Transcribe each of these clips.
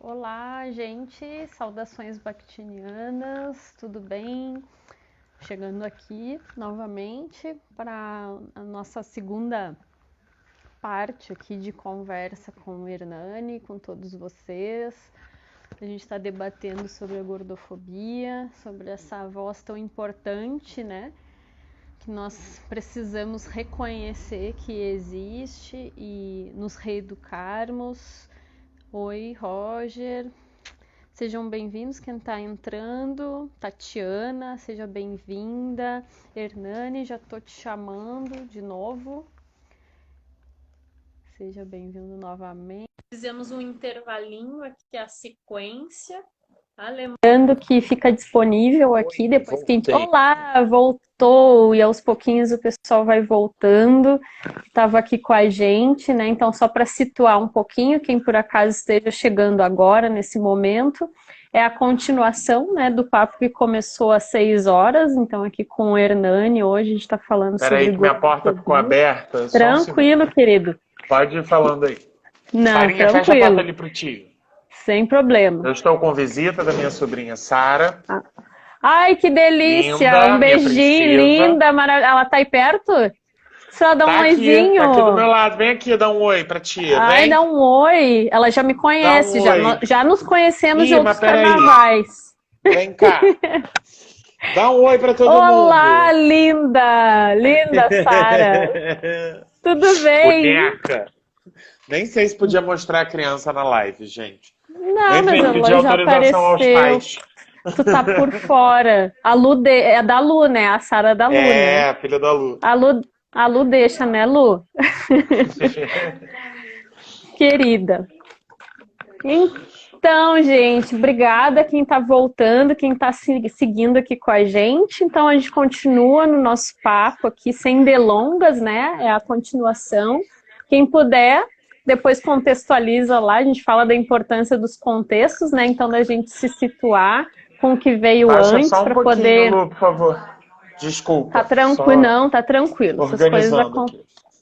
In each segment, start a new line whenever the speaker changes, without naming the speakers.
Olá, gente, saudações bactinianas, tudo bem? Chegando aqui novamente para a nossa segunda parte aqui de conversa com o Hernani, com todos vocês. A gente está debatendo sobre a gordofobia, sobre essa voz tão importante, né? Que nós precisamos reconhecer que existe e nos reeducarmos. Oi, Roger. Sejam bem-vindos quem está entrando. Tatiana, seja bem-vinda. Hernani, já estou te chamando de novo. Seja bem-vindo novamente. Fizemos um intervalinho aqui, a sequência. Lembrando que fica disponível aqui depois que a gente... Olá, voltou! E aos pouquinhos o pessoal vai voltando. Estava aqui com a gente, né? Então, só para situar um pouquinho, quem por acaso esteja chegando agora, nesse momento, é a continuação, né, do papo que começou às 6 horas. Então, aqui com o Hernani, hoje a gente está falando sobre...
Peraí que minha porta ficou aberta.
Tranquilo, querido.
Pode ir falando aí.
Não,
Sarinha, fecha a porta ali pro tio.
Sem problema.
Eu estou com visita da minha sobrinha Sara.
Ai, que delícia!
Linda,
um beijinho, linda, maravilhosa. Ela tá aí perto? Só dá um oizinho.
Tá aqui do meu lado. Vem aqui dar um oi pra tia.
Ai,
vem.
dá um oi. Ela já me conhece, já nos conhecemos de outros carnavais.
Vem cá. Dá um oi pra todo mundo.
Olá, linda! Linda, Sara. Tudo bem?
Boneca. Nem sei se podia mostrar a criança na live, gente.
Não, mas ela já apareceu. Aos pais. Tu tá por fora. A Lu é da Lu, né? A Sara da Lu, né?
É, a filha da Lu.
A Lu deixa, né, Lu? Querida. Então, gente, obrigada quem tá voltando, quem tá seguindo aqui com a gente. Então, a gente continua no nosso papo aqui, sem delongas, né? É a continuação. Quem puder, depois contextualiza lá, a gente fala da importância dos contextos, né? Então, da gente se situar com o que veio antes para poder...
Lu, por favor. Desculpa.
Tá tranquilo, não, tá tranquilo.
Essas coisas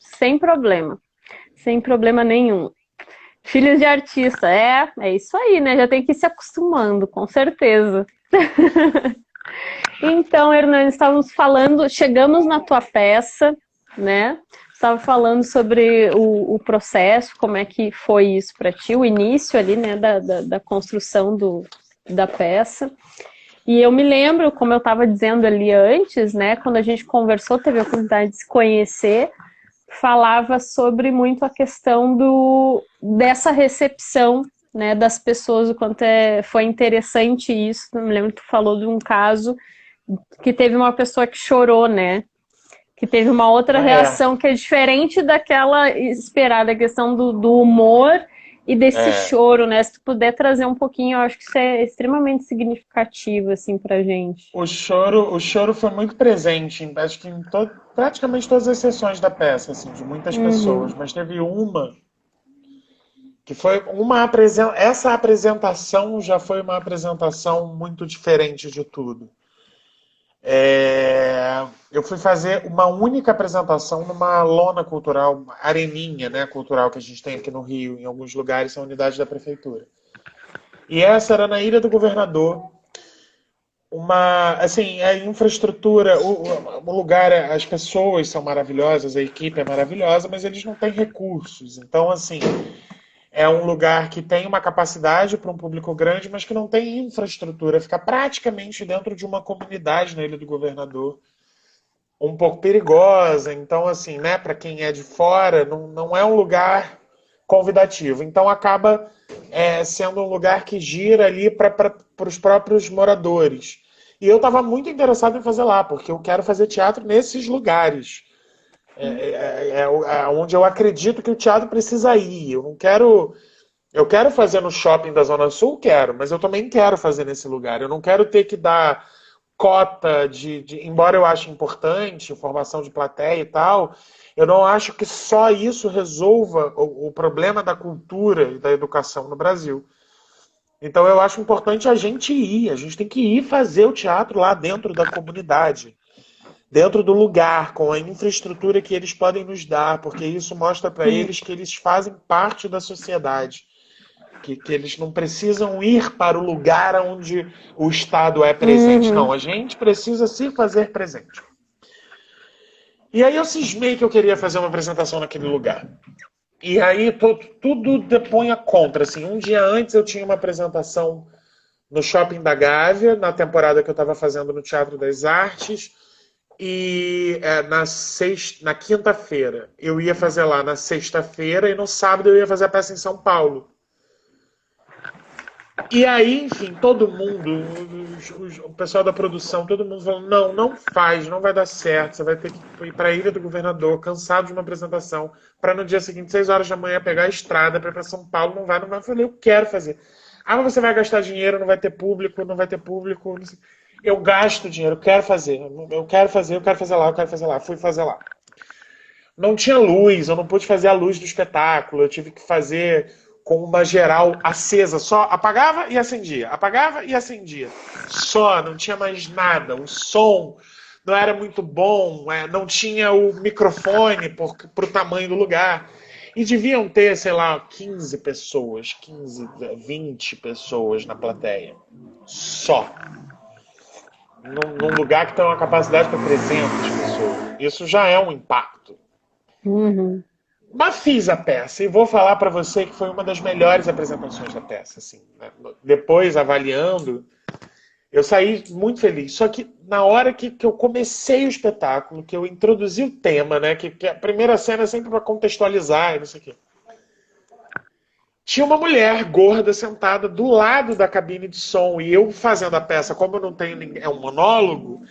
sem problema. Sem problema nenhum. Filhos de artista, é isso aí, né? Já tem que ir se acostumando, com certeza. Então, Hernani, estávamos falando, chegamos na tua peça, né? Estava falando sobre o processo, como é que foi isso para ti, o início ali, né, da construção da peça. E eu me lembro, como eu estava dizendo ali antes, né, quando a gente conversou, teve a oportunidade de se conhecer, falava sobre muito a questão dessa recepção, né, das pessoas, o quanto foi interessante isso. Eu me lembro que tu falou de um caso que teve uma pessoa que chorou, né? Que teve uma outra reação que é diferente daquela esperada, a questão do humor e desse choro, né? Se tu puder trazer um pouquinho, eu acho que isso é extremamente significativo, assim, pra gente.
O choro foi muito presente, acho que em praticamente todas as sessões da peça, assim, de muitas pessoas, mas teve uma que foi essa apresentação já foi uma apresentação muito diferente de tudo. Eu fui fazer uma única apresentação numa lona cultural, areninha, né, cultural que a gente tem aqui no Rio, em alguns lugares, são unidades da prefeitura. E essa era na Ilha do Governador. Assim, a infraestrutura, o lugar, as pessoas são maravilhosas, a equipe é maravilhosa, mas eles não têm recursos. Então, assim, é um lugar que tem uma capacidade para um público grande, mas que não tem infraestrutura. Fica praticamente dentro de uma comunidade na Ilha do Governador, um pouco perigosa. Então, assim, né, para quem é de fora, não é um lugar convidativo. Então, acaba sendo um lugar que gira ali para os próprios moradores. E eu estava muito interessado em fazer lá, porque eu quero fazer teatro nesses lugares. Onde eu acredito que o teatro precisa ir. Eu quero fazer no shopping da Zona Sul, mas eu também quero fazer nesse lugar. Eu não quero ter que dar cota embora eu ache importante, formação de plateia e tal, eu não acho que só isso resolva o problema da cultura e da educação no Brasil. Então eu acho importante a gente tem que ir fazer o teatro lá dentro da comunidade, dentro do lugar, com a infraestrutura que eles podem nos dar, porque isso mostra para eles que eles fazem parte da sociedade. que eles não precisam ir para o lugar onde o Estado é presente. Não, a gente precisa se fazer presente. E aí eu cismei que eu queria fazer uma apresentação naquele lugar. E aí tudo depunha contra. Assim, um dia antes eu tinha uma apresentação no Shopping da Gávea, na temporada que eu estava fazendo no Teatro das Artes. E na quinta-feira eu ia fazer lá na sexta-feira e no sábado eu ia fazer a peça em São Paulo. E aí, enfim, todo mundo, o pessoal da produção, todo mundo falou, não faz, não vai dar certo, você vai ter que ir para a Ilha do Governador, cansado de uma apresentação, para no dia seguinte, 6 horas da manhã, pegar a estrada para ir para São Paulo, não vai. Eu falei, eu quero fazer. Ah, mas você vai gastar dinheiro, não vai ter público, não vai ter público. Não sei. Eu gasto dinheiro, eu quero fazer lá. Fui fazer lá. Não tinha luz, eu não pude fazer a luz do espetáculo, eu tive que fazer com uma geral acesa, só apagava e acendia, só, não tinha mais nada, o som não era muito bom, não tinha o microfone pro tamanho do lugar, e deviam ter, sei lá, 15 pessoas, 15, 20 pessoas na plateia, só, num lugar que tem uma capacidade para 300 pessoas, isso já é um impacto. Mas fiz a peça e vou falar para você que foi uma das melhores apresentações da peça. Assim, né? Depois, avaliando, eu saí muito feliz. Só que na hora que eu comecei o espetáculo, que eu introduzi o tema, né? Que a primeira cena é sempre para contextualizar e não sei o quê. Tinha uma mulher gorda sentada do lado da cabine de som e eu fazendo a peça, como eu não tenho ninguém, é um monólogo.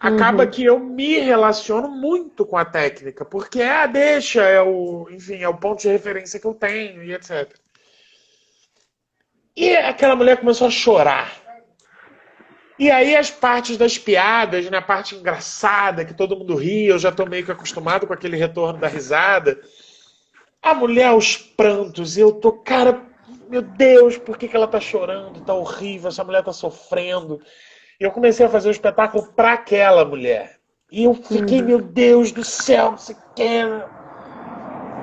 Acaba que eu me relaciono muito com a técnica, porque é a deixa, enfim, é o ponto de referência que eu tenho e etc. E aquela mulher começou a chorar. E aí as partes das piadas, né, a parte engraçada, que todo mundo ri, eu já estou meio que acostumado com aquele retorno da risada. A mulher aos prantos, e eu tô, cara, meu Deus, por que ela tá chorando? Tá horrível, essa mulher tá sofrendo. Eu comecei a fazer o espetáculo para aquela mulher. E eu fiquei, meu Deus do céu, não sei o que.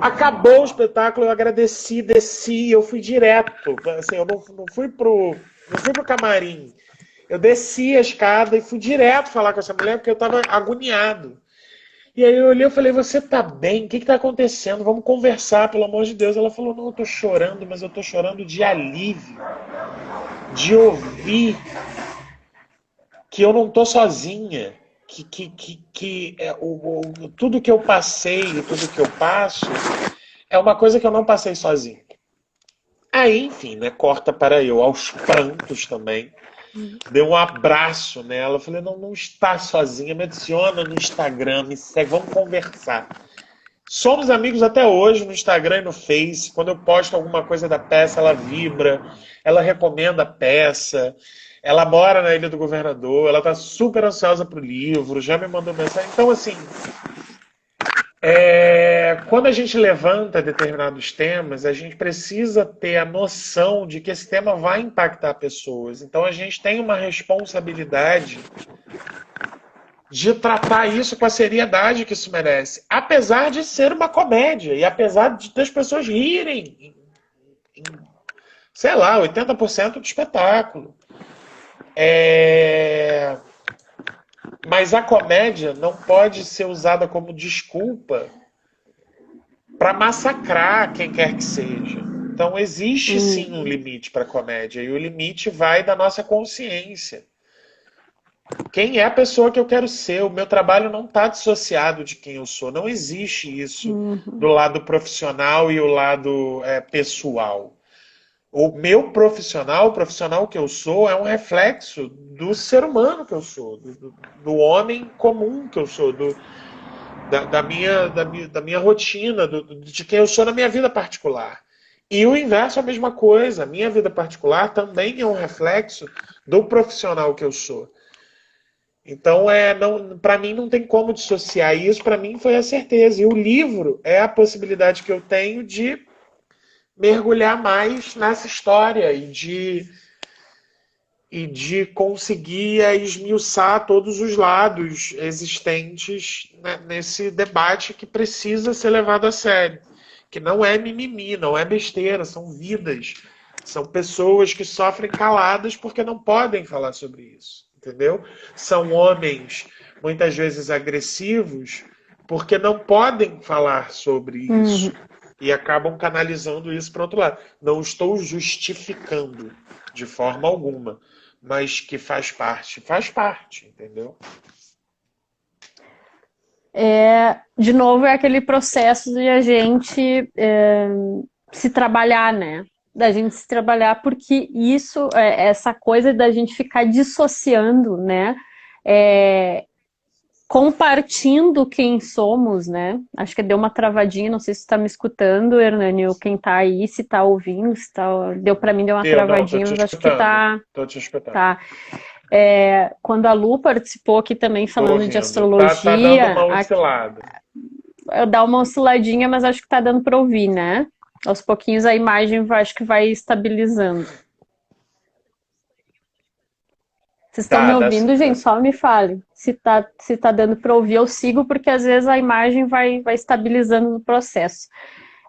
Acabou o espetáculo, eu agradeci, desci, eu fui direto. Assim, eu não fui pro camarim. Eu desci a escada e fui direto falar com essa mulher, porque eu estava agoniado. E aí eu olhei e falei, você tá bem? O que tá acontecendo? Vamos conversar, pelo amor de Deus. Ela falou, não, eu tô chorando, mas eu tô chorando de alívio. De ouvir que eu não tô sozinha, tudo que eu passei e tudo que eu passo é uma coisa que eu não passei sozinho. Aí, enfim, né, corta para eu, aos prantos também, dei um abraço nela, falei, não está sozinha, me adiciona no Instagram, me segue, vamos conversar. Somos amigos até hoje no Instagram e no Face, quando eu posto alguma coisa da peça, ela vibra, ela recomenda a peça. Ela mora na Ilha do Governador, ela tá super ansiosa pro livro, já me mandou mensagem. Então, assim, quando a gente levanta determinados temas, a gente precisa ter a noção de que esse tema vai impactar pessoas. Então, a gente tem uma responsabilidade de tratar isso com a seriedade que isso merece. Apesar de ser uma comédia, e apesar das pessoas rirem, sei lá, 80% do espetáculo. Mas a comédia não pode ser usada como desculpa para massacrar quem quer que seja. Então existe sim um limite para a comédia, e o limite vai da nossa consciência. Quem é a pessoa que eu quero ser? O meu trabalho não está dissociado de quem eu sou. Não existe isso do lado profissional e o lado pessoal. O meu profissional, o profissional que eu sou, é um reflexo do ser humano que eu sou, do homem comum que eu sou, da minha rotina, de quem eu sou na minha vida particular. E o inverso é a mesma coisa. A minha vida particular também é um reflexo do profissional que eu sou. Então, para mim, não tem como dissociar. E isso, para mim, foi a certeza. E o livro é a possibilidade que eu tenho de mergulhar mais nessa história e de conseguir esmiuçar todos os lados existentes, né, nesse debate que precisa ser levado a sério. Que não é mimimi, não é besteira, são vidas, São pessoas que sofrem caladas porque não podem falar sobre isso, entendeu? São homens, muitas vezes agressivos, porque não podem falar sobre isso. E acabam canalizando isso para outro lado. Não estou justificando de forma alguma, mas que faz parte, entendeu?
De novo, é aquele processo de a gente se trabalhar, né? Da gente se trabalhar, porque isso, essa coisa da gente ficar dissociando, né? Compartindo quem somos, né? Acho que deu uma travadinha, não sei se você está me escutando, Hernani, ou quem tá aí, se tá ouvindo, se tá... deu para mim, deu uma
Eu não, tô
travadinha,
te
mas acho que
escutando.
tá,
Tô te escutando.
tá. Quando a Lu participou aqui também
Tô
falando de
ouvindo. Tá dando
astrologia,
uma oscilada.
dá uma osciladinha, mas acho que tá dando para ouvir, né? Aos pouquinhos a imagem acho que vai estabilizando. Vocês estão me
Dá
ouvindo,
sim, dá
gente?
sim.
Só me fale. Se tá dando para ouvir, eu sigo, porque às vezes a imagem vai estabilizando no processo.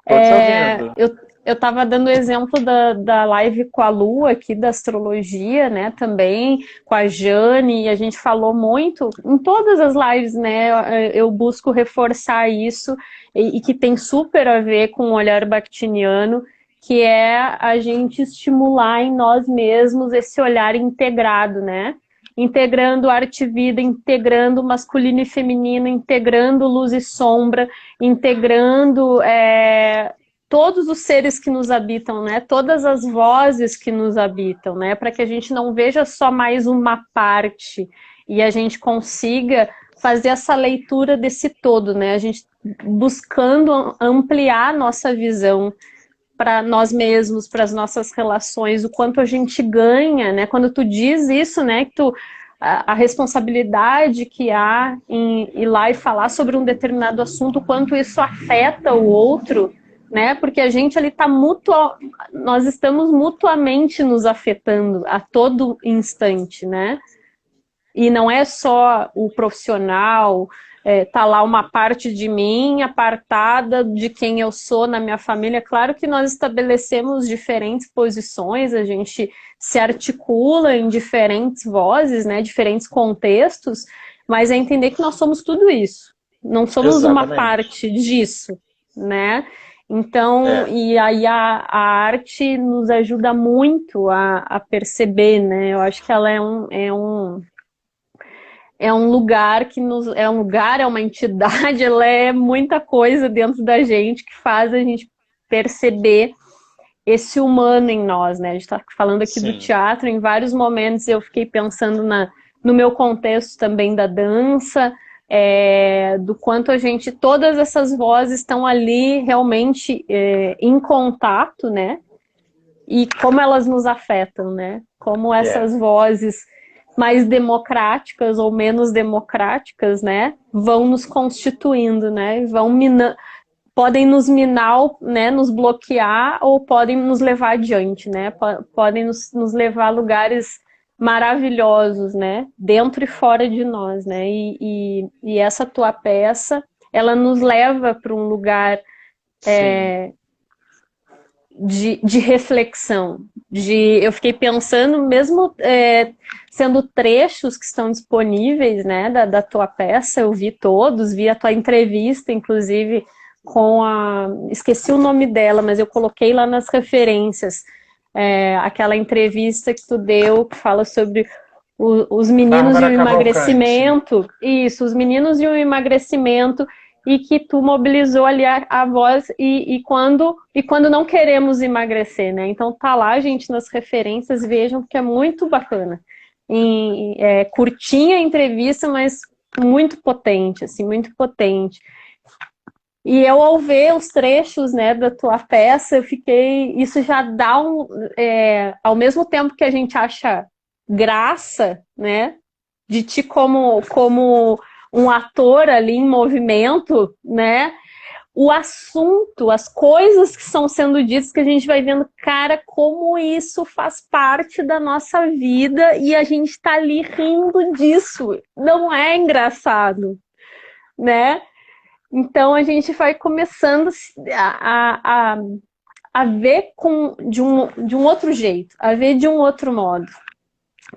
Tô te ouvindo.
Eu estava dando o exemplo da live com a Lu aqui, da astrologia, né, também, com a Jane, e a gente falou muito, em todas as lives, né, eu busco reforçar isso, e que tem super a ver com o olhar bakhtiniano, que é a gente estimular em nós mesmos esse olhar integrado, né, integrando arte e vida, integrando masculino e feminino, integrando luz e sombra, integrando todos os seres que nos habitam, né? Todas as vozes que nos habitam, né? Para que a gente não veja só mais uma parte e a gente consiga fazer essa leitura desse todo, né? A gente buscando ampliar a nossa visão para nós mesmos, para as nossas relações, o quanto a gente ganha, né? Quando tu diz isso, né? Que a responsabilidade que há em ir lá e falar sobre um determinado assunto, o quanto isso afeta o outro, né? Porque a gente ali está nós estamos mutuamente nos afetando a todo instante, né? E não é só o profissional, tá lá uma parte de mim apartada de quem eu sou na minha família. Claro que nós estabelecemos diferentes posições, a gente se articula em diferentes vozes, né, diferentes contextos, mas é entender que nós somos tudo isso. Não somos uma
Exatamente.
parte disso, né? Então,
É.
e aí a arte nos ajuda muito a perceber, né? Eu acho que ela é um lugar que é uma entidade, ela é muita coisa dentro da gente que faz a gente perceber esse humano em nós, né? A gente está falando aqui do
Sim.
teatro, em vários momentos eu fiquei pensando no meu contexto também da dança, do quanto a gente, todas essas vozes estão ali realmente em contato, né? E como elas nos afetam, né? Como
É.
essas vozes mais democráticas ou menos democráticas, né, vão nos constituindo, né, podem nos minar, né, nos bloquear ou podem nos levar adiante, né, podem nos levar a lugares maravilhosos, né, dentro e fora de nós, né, e essa tua peça, ela nos leva para um lugar
Sim.
de reflexão. Eu fiquei pensando, mesmo sendo trechos que estão disponíveis, né, da tua peça, eu vi todos, vi a tua entrevista, inclusive, esqueci o nome dela, mas eu coloquei lá nas referências, aquela entrevista que tu deu, que fala sobre os meninos e o
Bárbara Cavalcante.
emagrecimento. Isso, os meninos e o emagrecimento, e que tu mobilizou ali a voz e quando não queremos emagrecer, né? Então tá lá, gente, nas referências, vejam que é muito bacana. Curtinha a entrevista, mas muito potente, assim, muito potente. E eu, ao ver os trechos, né, da tua peça, eu fiquei... Isso já dá ao mesmo tempo que a gente acha graça, né, de ti como um ator ali em movimento, né, o assunto, as coisas que estão sendo ditas, que a gente vai vendo, cara, como isso faz parte da nossa vida e a gente tá ali rindo disso. Não é engraçado, né? Então a gente vai começando a a ver de um outro jeito, a ver de um outro modo.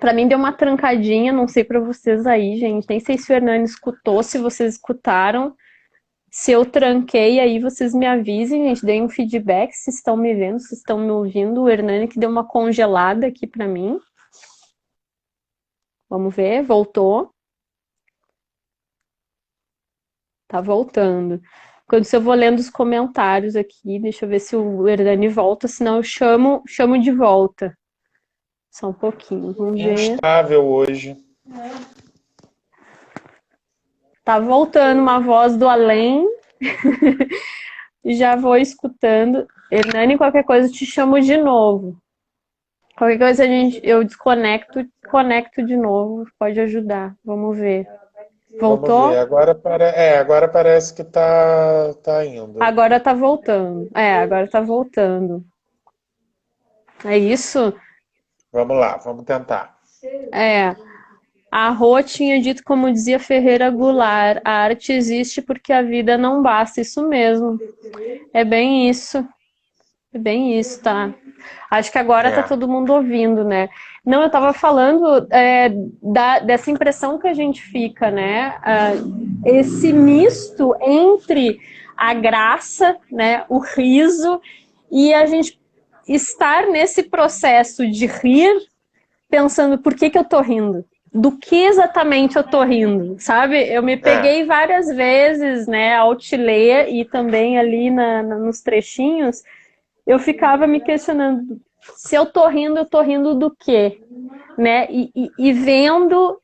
Pra mim deu uma trancadinha, não sei pra vocês aí, gente. Nem sei se o Hernani escutou, se vocês escutaram. Se eu tranquei, aí vocês me avisem, gente. Deem um feedback se estão me vendo, se estão me ouvindo. O Hernani que deu uma congelada aqui pra mim. Vamos ver, voltou. Tá voltando. Quando eu vou lendo os comentários aqui, deixa eu ver se o Hernani volta, senão eu chamo de volta. Só um pouquinho, vamos ver.
Instável hoje.
Tá voltando uma voz do além. Já vou escutando. Hernani, qualquer coisa eu te chamo de novo. Qualquer coisa eu desconecto, conecto de novo. Pode ajudar. Vamos ver. Voltou?
Vamos ver. Agora parece que tá indo.
Agora tá voltando. Agora tá voltando. É isso?
Vamos lá, vamos tentar.
A Rô tinha dito, como dizia Ferreira Goulart, a arte existe porque a vida não basta. Isso mesmo. É bem isso. É bem isso, tá? Acho que agora tá todo mundo ouvindo, né? Não, eu tava falando dessa impressão que a gente fica, né? Esse misto entre a graça, né? O riso e a gente estar nesse processo de rir, pensando por que eu tô rindo? Do que exatamente eu tô rindo, sabe? Eu me peguei várias vezes, né, ao te ler e também ali nos trechinhos, eu ficava me questionando, se eu tô rindo do quê? Né? E vendo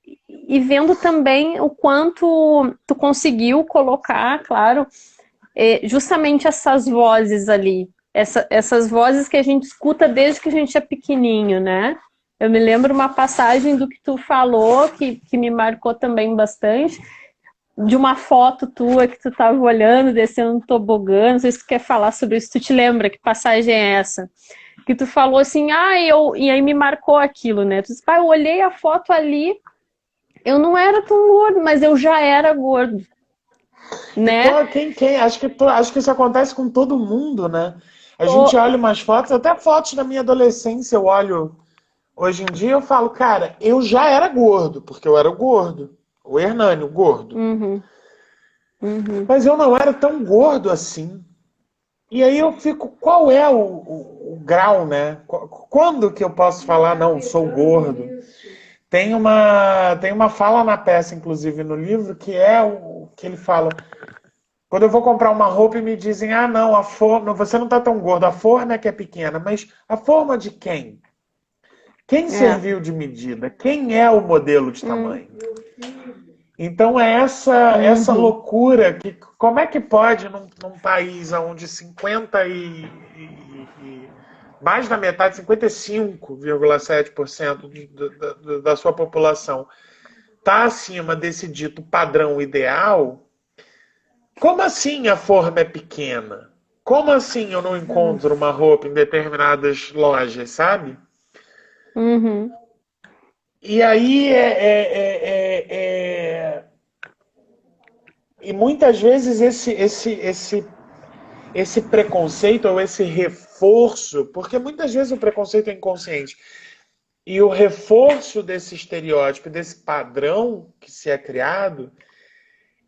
também o quanto tu conseguiu colocar, claro, justamente essas vozes ali, essas vozes que a gente escuta desde que a gente é pequenininho, né? Eu me lembro uma passagem do que tu falou, que me marcou também bastante, de uma foto tua que tu estava olhando, descendo no tobogã, não sei se tu quer falar sobre isso, tu te lembra que passagem é essa? Que tu falou assim, e aí me marcou aquilo, né? Tu disse, pai, eu olhei a foto ali, eu não era tão gordo, mas eu já era gordo, né?
Então, acho que isso acontece com todo mundo, né? A gente olha umas fotos, até fotos da minha adolescência eu olho hoje em dia eu falo, cara, eu já era gordo, porque eu era o gordo. O Hernani, o gordo. Mas eu não era tão gordo assim. E aí eu fico, qual é o grau, né? Quando que eu posso falar, não, sou gordo? Tem uma fala na peça, inclusive no livro, que é o que ele fala. Quando eu vou comprar uma roupa e me dizem, ah, não, a forma, você não tá tão gordo, a forma é que é pequena, mas a forma de quem? Quem serviu de medida? Quem é o modelo de tamanho? Então é essa loucura que como é que pode num país onde 50 mais da metade, 55,7% da sua população está acima desse dito padrão ideal? Como assim a forma é pequena? Como assim eu não encontro uma roupa em determinadas lojas, sabe? E aí e muitas vezes esse preconceito ou esse reforço, porque muitas vezes o preconceito é inconsciente, e o reforço desse estereótipo, desse padrão que se é criado,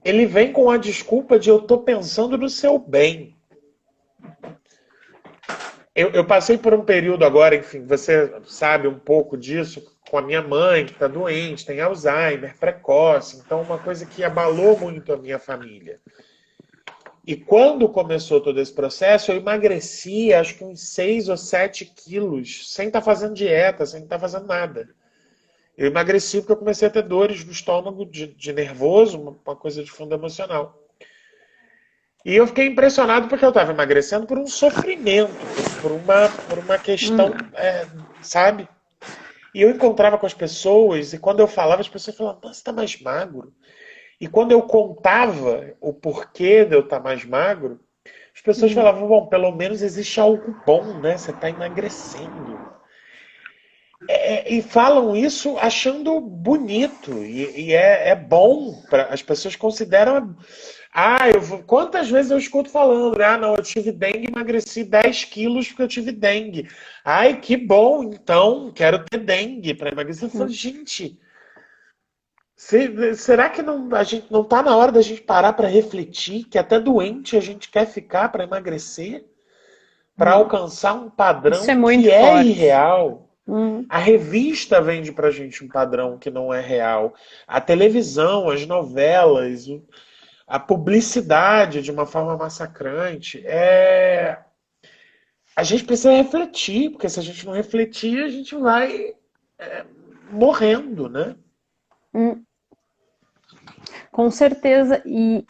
ele vem com a desculpa de eu tô pensando no seu bem. Eu passei por um período agora, enfim, você sabe um pouco disso, com a minha mãe, que está doente, tem Alzheimer precoce, então uma coisa que abalou muito a minha família. E quando começou todo esse processo, eu emagreci acho que uns 6 ou 7 quilos, sem estar fazendo dieta, sem estar fazendo nada. Eu emagreci porque eu comecei a ter dores no estômago de nervoso, uma coisa de fundo emocional. E eu fiquei impressionado porque eu estava emagrecendo por um sofrimento, por uma questão, sabe? E eu encontrava com as pessoas, e quando eu falava, as pessoas falavam, nossa, você tá mais magro. E quando eu contava o porquê de eu estar mais magro, as pessoas falavam, bom, pelo menos existe algo bom, né? Você está emagrecendo. E falam isso achando bonito. E é bom. As pessoas consideram. Quantas vezes eu escuto falando, não, eu tive dengue e emagreci 10 quilos porque eu tive dengue. Ai, que bom, então, quero ter dengue para emagrecer. Eu falo, gente, será que a gente não está na hora da gente parar para refletir que até doente a gente quer ficar para emagrecer? Para alcançar um
Isso é
padrão
muito
que é
forte.
irreal? A revista vende pra gente um padrão que não é real. A televisão, as novelas, a publicidade de uma forma massacrante. A gente precisa refletir, porque se a gente não refletir, a gente vai morrendo, né?
Hum, com certeza. E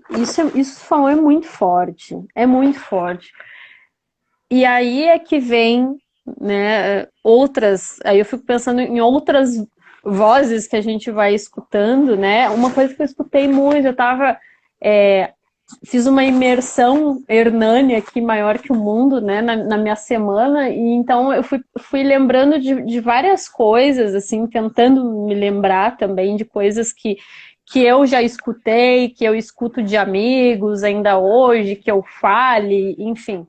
isso falou é muito forte. É muito forte. E aí é que vem, né, outras. Aí eu fico pensando em outras vozes que a gente vai escutando, né? Uma coisa que eu escutei muito, fiz uma imersão Hernani aqui maior que o mundo, né, na minha semana, e então eu fui lembrando de várias coisas, assim, tentando me lembrar também de coisas que eu já escutei, que eu escuto de amigos ainda hoje, que eu fale, enfim.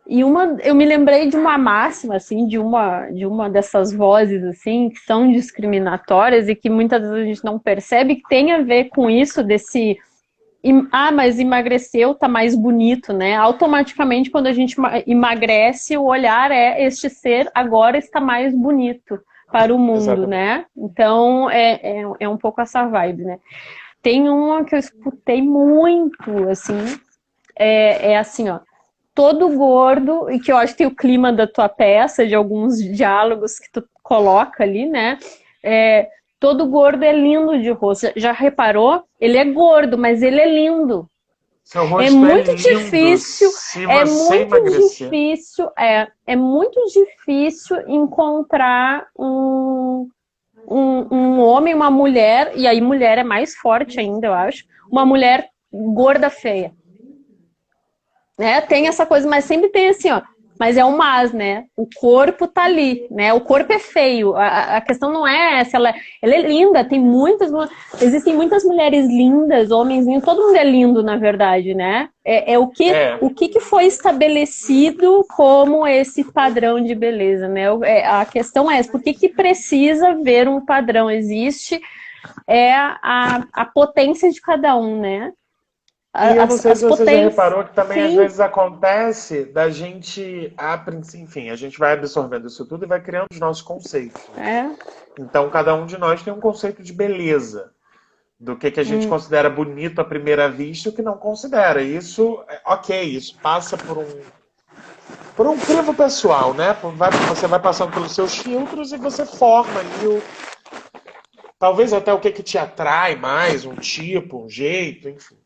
E eu me lembrei de uma máxima, assim, de uma dessas vozes, assim, que são discriminatórias e que muitas vezes a gente não percebe, que tem a ver com isso mas emagreceu, tá mais bonito, né? Automaticamente, quando a gente emagrece, o olhar este ser agora está mais bonito para o mundo,
Exatamente.
né? Então, é um pouco essa vibe, né? Tem uma que eu escutei muito, assim, assim, ó, todo gordo, e que eu acho que tem o clima da tua peça, de alguns diálogos que tu coloca ali, né? Todo gordo é lindo de rosto. Já reparou? Ele é gordo, mas ele é lindo.
Seu
É
rosto é
muito
lindo
difícil,
se
é
você
muito
emagrecer.
difícil, é muito difícil encontrar um homem, uma mulher, e aí mulher é mais forte ainda, eu acho, uma mulher gorda feia. Né? Tem essa coisa, mas sempre tem assim, ó. Mas é um mas, né? O corpo tá ali, né? O corpo é feio. A questão não é essa, ela é linda. Existem muitas mulheres lindas, homens lindos. Todo mundo é lindo, na verdade, né? O que foi estabelecido como esse padrão de beleza, né? A questão é essa, por que precisa ver um padrão? Existe a potência de cada um, né?
E eu não sei
As
se você já
potências.
reparou que também às
Sim,
vezes acontece da gente, enfim, a gente vai absorvendo isso tudo e vai criando os nossos conceitos.
é.
Então cada um de nós tem um conceito de beleza, do que a gente
Hum,
considera bonito à primeira vista e o que não considera. Isso, ok, isso passa por um crivo pessoal, né? Você vai passando pelos seus filtros e você forma ali talvez até o que te atrai mais, um tipo, um jeito, enfim.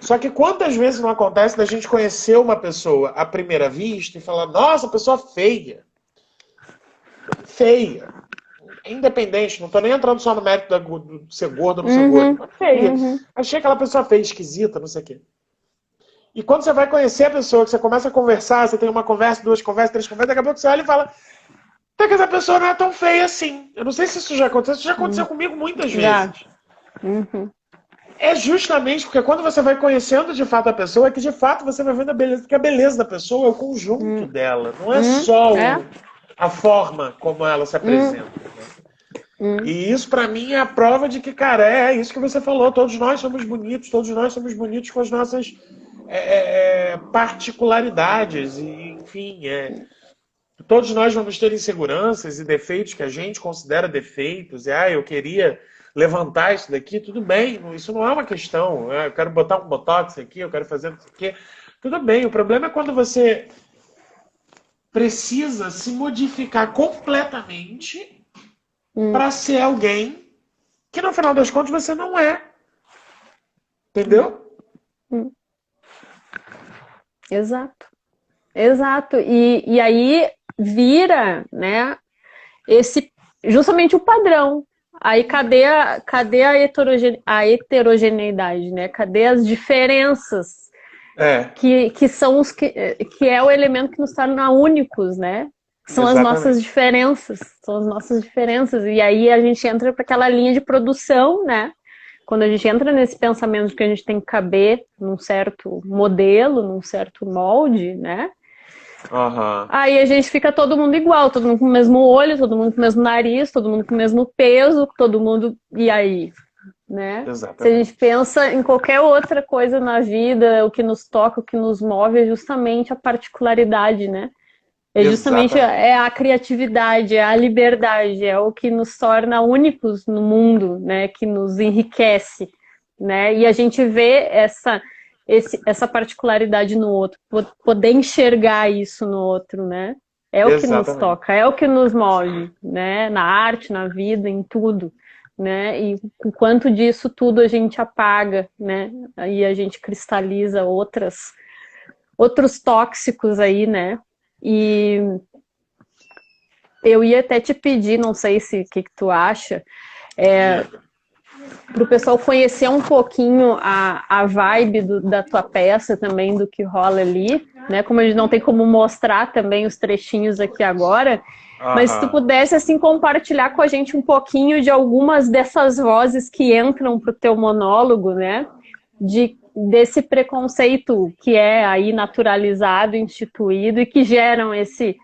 Só que quantas vezes não acontece da gente conhecer uma pessoa à primeira vista e falar, nossa, pessoa feia. Feia. Independente, não tô nem entrando só no mérito do ser gordo ou não ser gordo,
uhum,
mas feia.
uhum,
Achei aquela pessoa feia, esquisita, não sei o quê. E quando você vai conhecer a pessoa, que você começa a conversar, você tem uma conversa, duas conversas, três conversas, daqui a pouco você olha e fala, até que essa pessoa não é tão feia assim. Eu não sei se isso já aconteceu comigo muitas
já.
vezes.
Uhum,
É justamente porque quando você vai conhecendo de fato a pessoa, é que de fato você vai vendo a beleza, porque a beleza da pessoa é o conjunto dela, não é só
é.
a forma como ela se
Hum,
apresenta. Né?
hum,
E isso para mim é a prova de que, cara, é isso que você falou, todos nós somos bonitos com as nossas particularidades, e enfim, todos nós vamos ter inseguranças e defeitos que a gente considera defeitos. Eu queria levantar isso daqui, tudo bem, isso não é uma questão. Eu quero botar um botox aqui, eu quero fazer isso aqui. Tudo bem, o problema é quando você precisa se modificar completamente
hum,
para ser alguém que no final das contas você não é. Entendeu?
hum. Exato. Exato. E aí vira, né, justamente o padrão. Aí a heterogeneidade, né? Cadê as diferenças
É.
que são que é o elemento que nos torna únicos, né? São as nossas
Exatamente.
diferenças, são as nossas diferenças. E aí a gente entra para aquela linha de produção, né? Quando a gente entra nesse pensamento de que a gente tem que caber num certo modelo, num certo molde, né?
Aham.
Aí a gente fica todo mundo igual, todo mundo com o mesmo olho, todo mundo com o mesmo nariz, todo mundo com o mesmo peso, todo mundo. E aí? Né? Se a gente
Exatamente.
pensa em qualquer outra coisa na vida, o que nos toca, o que nos move é justamente a particularidade, né? É justamente
Exatamente.
a criatividade, é a liberdade, é o que nos torna únicos no mundo, né? Que nos enriquece, né? E a gente vê essa particularidade no outro, poder enxergar isso no outro, né? É o que nos
Exatamente.
toca, é o que nos move, né? Na arte, na vida, em tudo, né? E o quanto disso tudo a gente apaga, né? Aí a gente cristaliza outros tóxicos aí, né? E eu ia até te pedir, não sei se o que tu acha,
Diga.
para o pessoal conhecer um pouquinho a vibe da tua peça também, do que rola ali, né? Como a gente não tem como mostrar também os trechinhos aqui agora, mas se tu
Aham.
pudesse assim compartilhar com a gente um pouquinho de algumas dessas vozes que entram pro teu monólogo, né? Desse preconceito que é aí naturalizado, instituído e que geram esse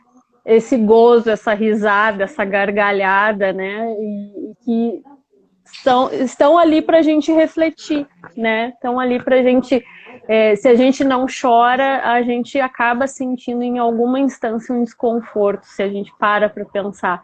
gozo, essa risada, essa gargalhada, né? E que estão ali para a gente refletir, né? Estão ali para a gente. Se a gente não chora, a gente acaba sentindo em alguma instância um desconforto, se a gente para pensar,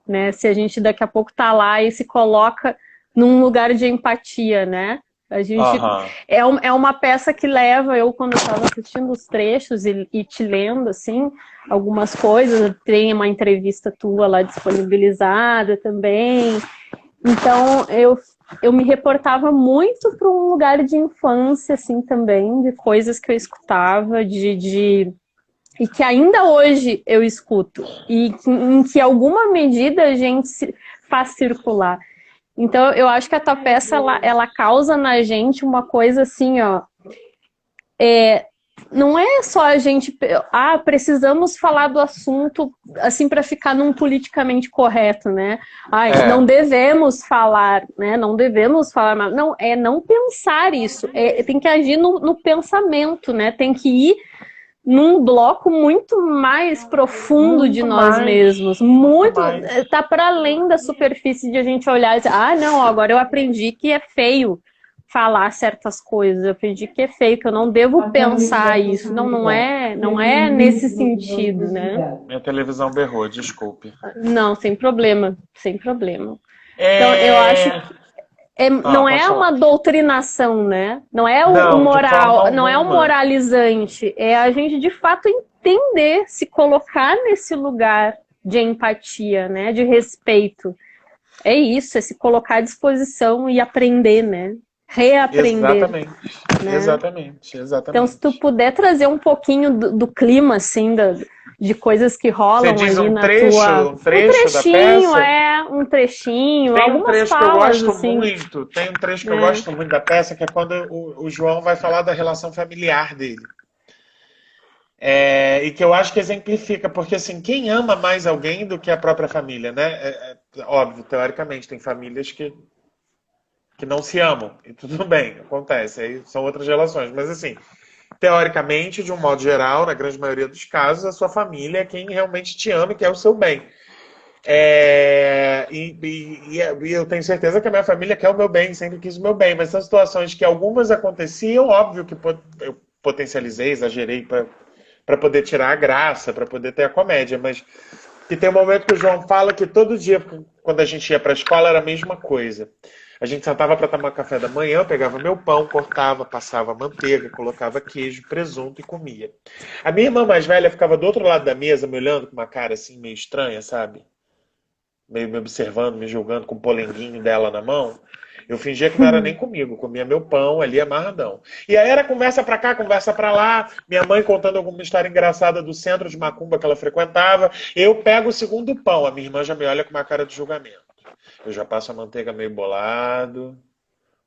né? Se a gente daqui a pouco tá lá e se coloca num lugar de empatia, né? A gente
Aham.
é uma peça que leva, eu quando eu estava assistindo os trechos e te lendo assim algumas coisas, tem uma entrevista tua lá disponibilizada também. Então, eu me reportava muito para um lugar de infância, assim, também, de coisas que eu escutava, e que ainda hoje eu escuto, e em que alguma medida a gente faz circular. Então, eu acho que a tua peça, ela causa na gente uma coisa assim, ó, não é só a gente, precisamos falar do assunto assim para ficar num politicamente correto, né? Não
É.
devemos falar, né? Não devemos falar, não, é não pensar isso, tem que agir no pensamento, né? Tem que ir num bloco muito mais profundo de
Muito
nós mesmos,
mais. Muito
muito,
mais.
tá para além da superfície de a gente olhar e dizer, não, agora eu aprendi que é feio falar certas coisas, eu aprendi que é feio, que eu não devo pensar isso, não é nesse sentido, né?
Minha televisão berrou, desculpe.
Não, sem problema, sem problema. Então, eu acho
É.
que
Ah,
não
pode
é uma
falar.
doutrinação, né? Não é o
Não, de forma
moral, não é o
alguma.
moralizante, é a gente de fato entender, se colocar nesse lugar de empatia, né? De respeito. É isso, é se colocar à disposição e aprender, né? Reaprender,
Exatamente.
né?
Exatamente.
Então, se tu
Exatamente.
puder trazer um pouquinho do clima, assim, de coisas que
Você
rolam
diz
ali na tua.
um
Um
trecho da
trechinho,
peça?
um trechinho,
Tem um
algumas
trecho que eu
falas,
gosto
assim,
muito. Tem um trecho que eu
né?
gosto muito da peça, que é quando o João vai falar da relação familiar dele. E que eu acho que exemplifica, porque assim, quem ama mais alguém do que a própria família, né? Óbvio, teoricamente, tem famílias que não se amam, e tudo bem, acontece, aí são outras relações, mas assim, teoricamente, de um modo geral, na grande maioria dos casos, a sua família é quem realmente te ama e quer o seu bem. E eu tenho certeza que a minha família quer o meu bem, sempre quis o meu bem, mas são situações que algumas aconteciam, óbvio que eu potencializei, exagerei para poder tirar a graça, para poder ter a comédia, mas que tem um momento que o João fala que todo dia, quando a gente ia para a escola, era a mesma coisa. A gente sentava para tomar café da manhã, eu pegava meu pão, cortava, passava manteiga, colocava queijo, presunto e comia. A minha irmã mais velha ficava do outro lado da mesa, me olhando com uma cara assim meio estranha, sabe? Meio me observando, me julgando com o polenguinho dela na mão. Eu fingia que não era nem comigo, comia meu pão ali amarradão. E aí era conversa pra cá, conversa pra lá, minha mãe contando alguma história engraçada do centro de Macumba que ela frequentava. Eu pego o segundo pão, a minha irmã já me olha com uma cara de julgamento. Eu já passo a manteiga meio bolado,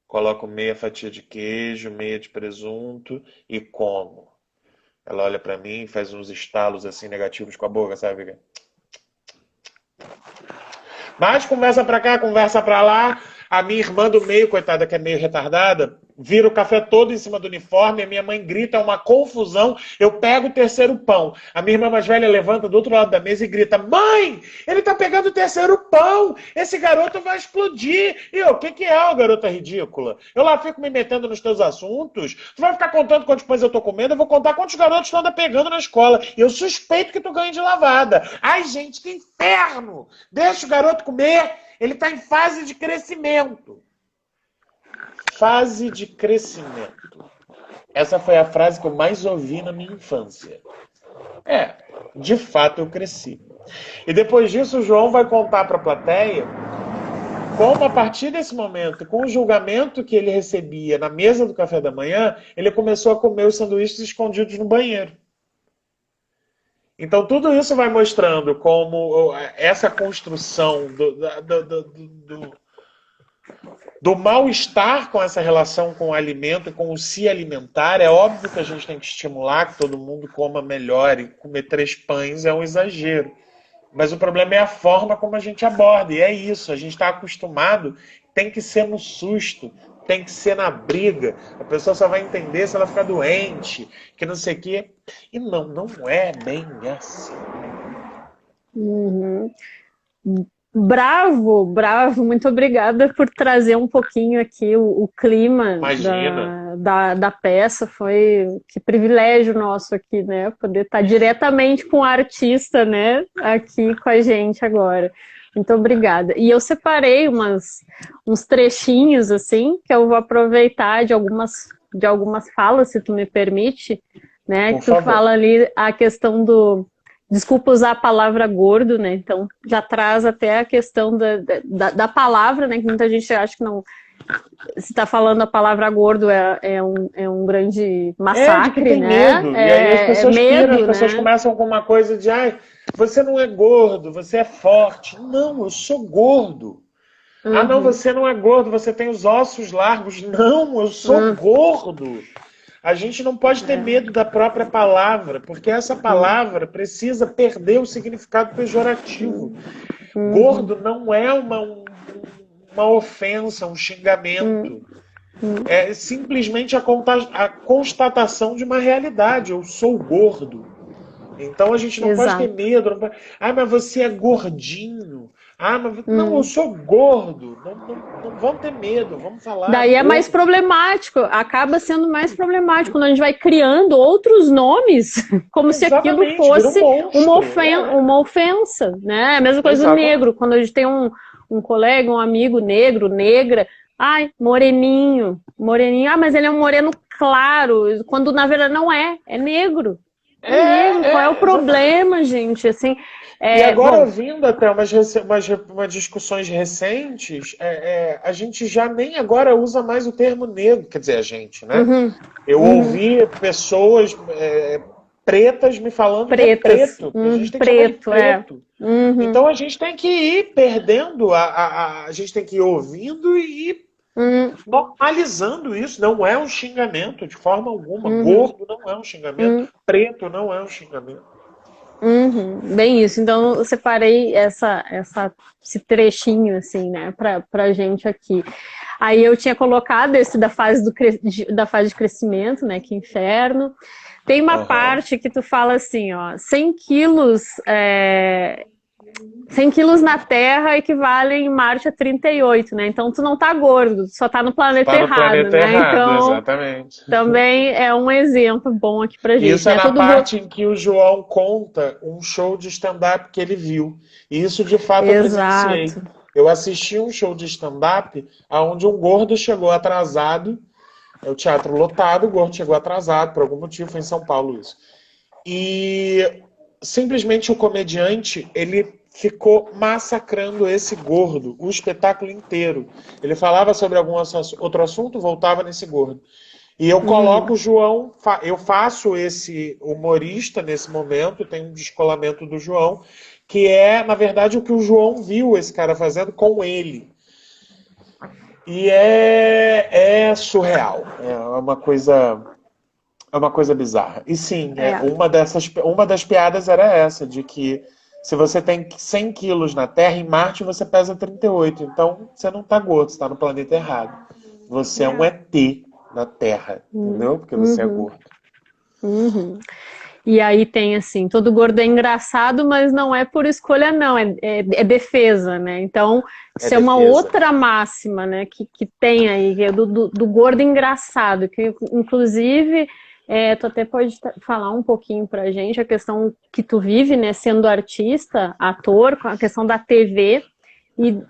coloco meia fatia de queijo, meia de presunto e como. Ela olha pra mim, faz uns estalos assim negativos com a boca, sabe? Mas conversa pra cá, conversa pra lá. A minha irmã do meio, coitada, que é meio retardada, vira o café todo em cima do uniforme, a minha mãe grita, é uma confusão, eu pego o terceiro pão. A minha irmã mais velha levanta do outro lado da mesa e grita, mãe, ele tá pegando o terceiro pão, esse garoto vai explodir. E eu, o que é, ó, garota ridícula? Eu lá fico me metendo nos teus assuntos, tu vai ficar contando quantos pães eu tô comendo, eu vou contar quantos garotos tu anda pegando na escola. E eu suspeito que tu ganha de lavada. Ai, gente, que inferno! Deixa o garoto comer. Ele está em fase de crescimento. Fase de crescimento. Essa foi a frase que eu mais ouvi na minha infância. De fato eu cresci. E depois disso o João vai contar para a plateia como a partir desse momento, com o julgamento que ele recebia na mesa do café da manhã, ele começou a comer os sanduíches escondidos no banheiro. Então, tudo isso vai mostrando como essa construção do mal-estar com essa relação com o alimento, com o se alimentar. É óbvio que a gente tem que estimular que todo mundo coma melhor, e comer 3 pães é um exagero. Mas o problema é a forma como a gente aborda, e é isso, a gente está acostumado, tem que ser no susto, tem que ser na briga, a pessoa só vai entender se ela ficar doente, que não sei o quê. E não é bem assim.
Uhum. Bravo, muito obrigada por trazer um pouquinho aqui o clima da peça. Foi que privilégio nosso aqui, né? Poder estar diretamente com o artista, né? Aqui com a gente agora. Muito obrigada. E eu separei uns trechinhos, assim, que eu vou aproveitar de algumas falas, se tu me permite, né? Que tu fala ali a questão do... Desculpa usar a palavra gordo, né? Então, já traz até a questão da palavra, né? Que muita gente acha que não... Se está falando a palavra gordo é um grande massacre,
tem
né?
Medo. E aí as pessoas
medo,
as pessoas começam com uma coisa de você não é gordo, você é forte. Não, eu sou gordo. Uhum. Não, você não é gordo, você tem os ossos largos. Não, eu sou gordo. A gente não pode ter medo da própria palavra, porque essa palavra precisa perder o significado pejorativo. Gordo não é uma ofensa, um xingamento. É simplesmente a constatação de uma realidade. Eu sou gordo. Então a gente não pode ter medo. Não pode... mas você é gordinho. Mas... Não, eu sou gordo. Não vamos ter medo, vamos falar.
Daí é mais problemático, acaba sendo mais problemático quando a gente vai criando outros nomes, como se aquilo fosse uma ofensa, né? A mesma coisa do negro, quando a gente tem um colega, um amigo negro, negra, moreninho, mas ele é um moreno claro, quando na verdade não é negro. Qual é o problema, gente? Assim,
e agora, ouvindo até umas discussões recentes, a gente já nem agora usa mais o termo negro, quer dizer, a gente, né? Eu ouvi pessoas pretas me falando que é preto, que a gente tem que chamar de preto. Então a gente tem que ir perdendo, a gente tem que ir ouvindo e ir normalizando isso. Não é um xingamento de forma alguma. Gordo não é um xingamento. Preto não é um xingamento.
Bem isso. Então eu separei esse trechinho assim, né, pra gente aqui. Aí eu tinha colocado esse da fase de crescimento, né, que inferno. Tem uma parte que tu fala assim, 100 quilos 100 quilos na Terra equivalem em Marte a 38, né? Então tu não tá gordo, tu só tá no planeta errado, né? Então,
exatamente.
Também é um exemplo bom aqui pra gente.
Isso é na parte em que o João conta um show de stand-up que ele viu. E isso, de fato, eu presenciei. Eu assisti um show de stand-up onde um gordo chegou atrasado, o teatro lotado, o gordo chegou atrasado, por algum motivo, foi em São Paulo isso. E simplesmente o comediante, ele ficou massacrando esse gordo o espetáculo inteiro. Ele falava sobre algum outro assunto, voltava nesse gordo. E eu coloco o João, eu faço esse humorista nesse momento, tem um descolamento do João, que é, na verdade, o que o João viu esse cara fazendo com ele. E é surreal, é uma coisa bizarra. E sim, uma das piadas era essa, de que Se você tem 100 quilos na Terra, em Marte você pesa 38. Então você não está gordo, você está no planeta errado. Você é um ET na Terra, entendeu? Porque você é
Uhum.
gordo.
Uhum. E aí tem assim, todo gordo é engraçado, mas não é por escolha, não, é defesa, né? Então,
É
isso é uma
defesa.
outra máxima, né, que tem aí, que é do gordo engraçado, que inclusive, tu até pode falar um pouquinho pra gente a questão que tu vive, né, sendo artista, ator, com a questão da TV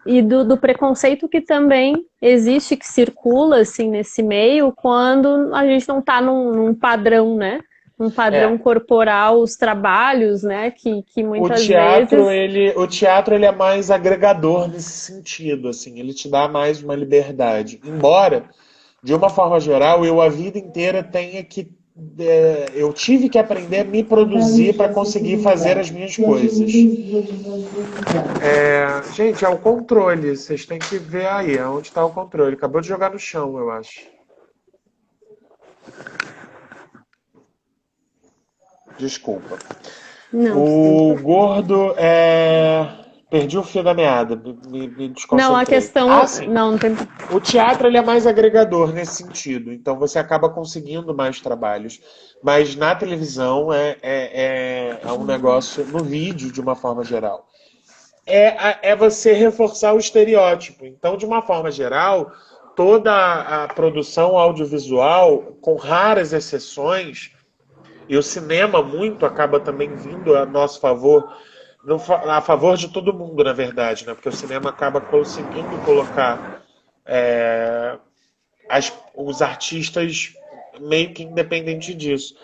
e do preconceito que também existe, que circula, assim, nesse meio, quando a gente não tá num padrão, né? Um padrão
É,
corporal, os trabalhos, né? Que
o
muitas
teatro,
vezes.
ele é mais agregador nesse sentido, assim, ele te dá mais uma liberdade. Embora, de uma forma geral, eu a vida inteira tenha que eu tive que aprender a me produzir para conseguir fazer as minhas coisas. Gente, é o controle. Vocês têm que ver aí, onde está o controle. Acabou de jogar no chão, eu acho. Desculpa.
Não, sem
O
problema.
gordo é. Perdi o fio da meada, me
Não, a
desconcentrei. Ah,
questão.
sim.
Não, não tem.
O teatro ele é mais agregador nesse sentido, então você acaba conseguindo mais trabalhos. Mas na televisão é um negócio, no vídeo, de uma forma geral. É você reforçar o estereótipo. Então, de uma forma geral, toda a produção audiovisual, com raras exceções, e o cinema muito acaba também vindo a nosso favor, a favor de todo mundo, na verdade, né? Porque o cinema acaba conseguindo colocar os artistas meio que independente disso.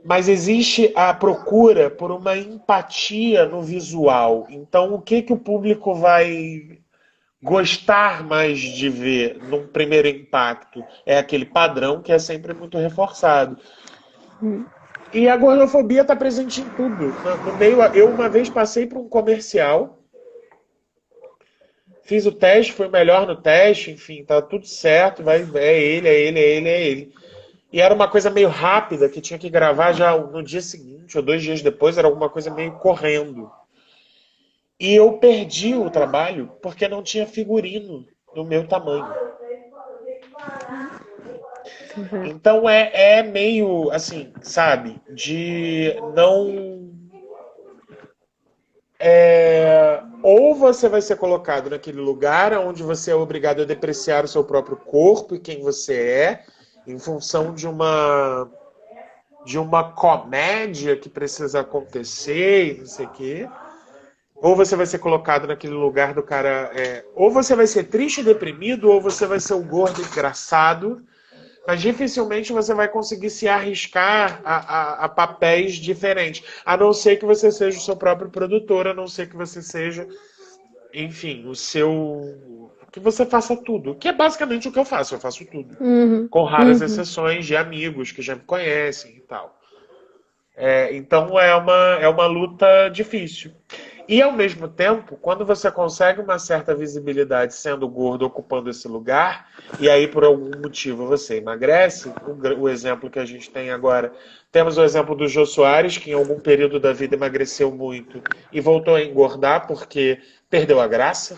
Mas existe a procura por uma empatia no visual. Então, o que o público vai gostar mais de ver num primeiro impacto? É aquele padrão que é sempre muito reforçado. E a gordofobia está presente em tudo. No meio, eu uma vez passei por um comercial, fiz o teste, fui o melhor no teste, enfim, tá tudo certo, é ele, é ele, é ele, é ele. E era uma coisa meio rápida, que tinha que gravar já no dia seguinte ou 2 dias depois, era alguma coisa meio correndo. E eu perdi o trabalho porque não tinha figurino do meu tamanho. Então é meio assim, sabe? De não. Ou você vai ser colocado naquele lugar onde você é obrigado a depreciar o seu próprio corpo e quem você é, em função de uma comédia que precisa acontecer e não sei o quê. Ou você vai ser colocado naquele lugar do cara. Ou você vai ser triste e deprimido, ou você vai ser o gordo engraçado. Mas dificilmente você vai conseguir se arriscar a papéis diferentes. A não ser que você seja o seu próprio produtor, a não ser que você seja, enfim, o seu. Que você faça tudo. Que é basicamente o que eu faço. Eu faço tudo.
Uhum,
Com raras
uhum.
exceções de amigos que já me conhecem e tal. Então é uma luta difícil. E ao mesmo tempo, quando você consegue uma certa visibilidade sendo gordo, ocupando esse lugar, e aí por algum motivo você emagrece, o exemplo que a gente tem agora, temos o exemplo do Jô Soares, que em algum período da vida emagreceu muito e voltou a engordar porque perdeu a graça,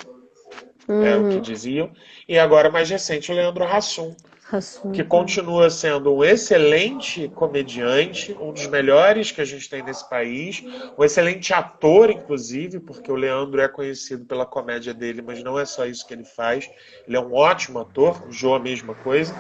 é o que
Uhum.
diziam, e agora mais recente o Leandro Hassum, que
Assunto.
continua sendo um excelente comediante, um dos melhores que a gente tem nesse país, um excelente ator, inclusive, porque o Leandro é conhecido pela comédia dele, mas não é só isso que ele faz. Ele é um ótimo ator, o Jô a mesma coisa.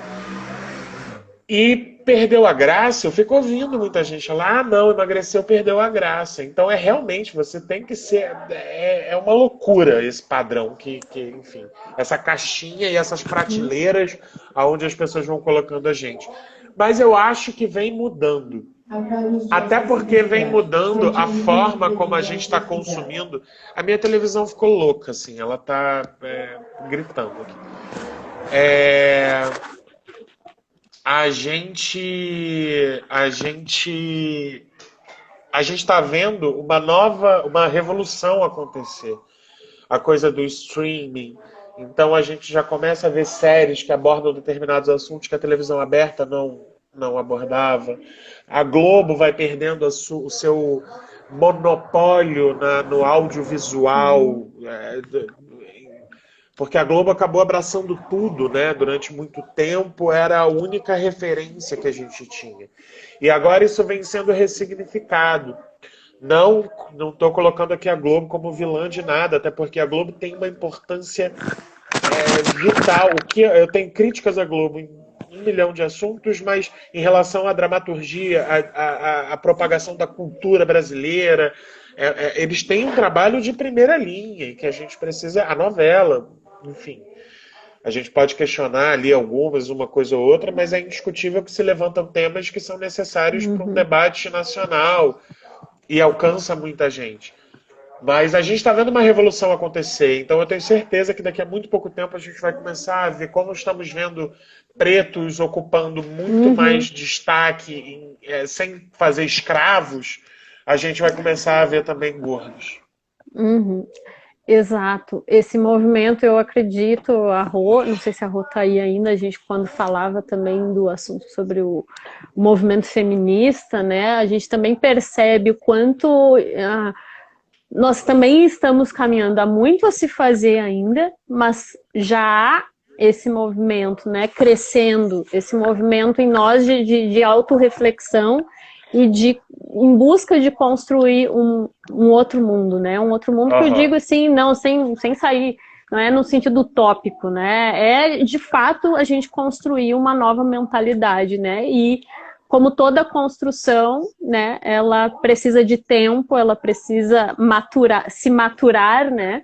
E perdeu a graça, eu fico ouvindo muita gente falar, não, emagreceu, perdeu a graça. Então realmente, você tem que ser, é uma loucura esse padrão, enfim, essa caixinha e essas prateleiras aonde as pessoas vão colocando a gente. Mas eu acho que vem mudando. Até porque vem mudando a forma como a gente está consumindo. A minha televisão ficou louca, assim, ela está gritando aqui. A gente, a gente, a gente está vendo uma revolução acontecer. A coisa do streaming. Então a gente já começa a ver séries que abordam determinados assuntos que a televisão aberta não abordava. A Globo vai perdendo monopólio no audiovisual, porque a Globo acabou abraçando tudo, né? Durante muito tempo era a única referência que a gente tinha. E agora isso vem sendo ressignificado. Não estou colocando aqui a Globo como vilã de nada, até porque a Globo tem uma importância vital. Eu tenho críticas à Globo em 1 milhão de assuntos, mas em relação à dramaturgia, à propagação da cultura brasileira, eles têm um trabalho de primeira linha, e que a gente precisa, a novela, enfim. A gente pode questionar ali algumas, uma coisa ou outra, mas é indiscutível que se levantam temas que são necessários para um debate nacional e alcança muita gente. Mas a gente está vendo uma revolução acontecer, então eu tenho certeza que daqui a muito pouco tempo a gente vai começar a ver como estamos vendo pretos ocupando muito mais destaque, sem fazer escravos, a gente vai começar a ver também gordos.
Exato. Esse movimento, eu acredito, a Rô, não sei se a Rô está aí ainda, a gente quando falava também do assunto sobre o movimento feminista, né, a gente também percebe o quanto nós também estamos caminhando, há muito a se fazer ainda, mas já há esse movimento, né, crescendo, esse movimento em nós de autorreflexão e em busca de construir um outro mundo, né? Um outro mundo que eu digo assim, não, sem sair, não é no sentido utópico, né? É, de fato, a gente construir uma nova mentalidade, né? E como toda construção, né, ela precisa de tempo, ela precisa se maturar, né?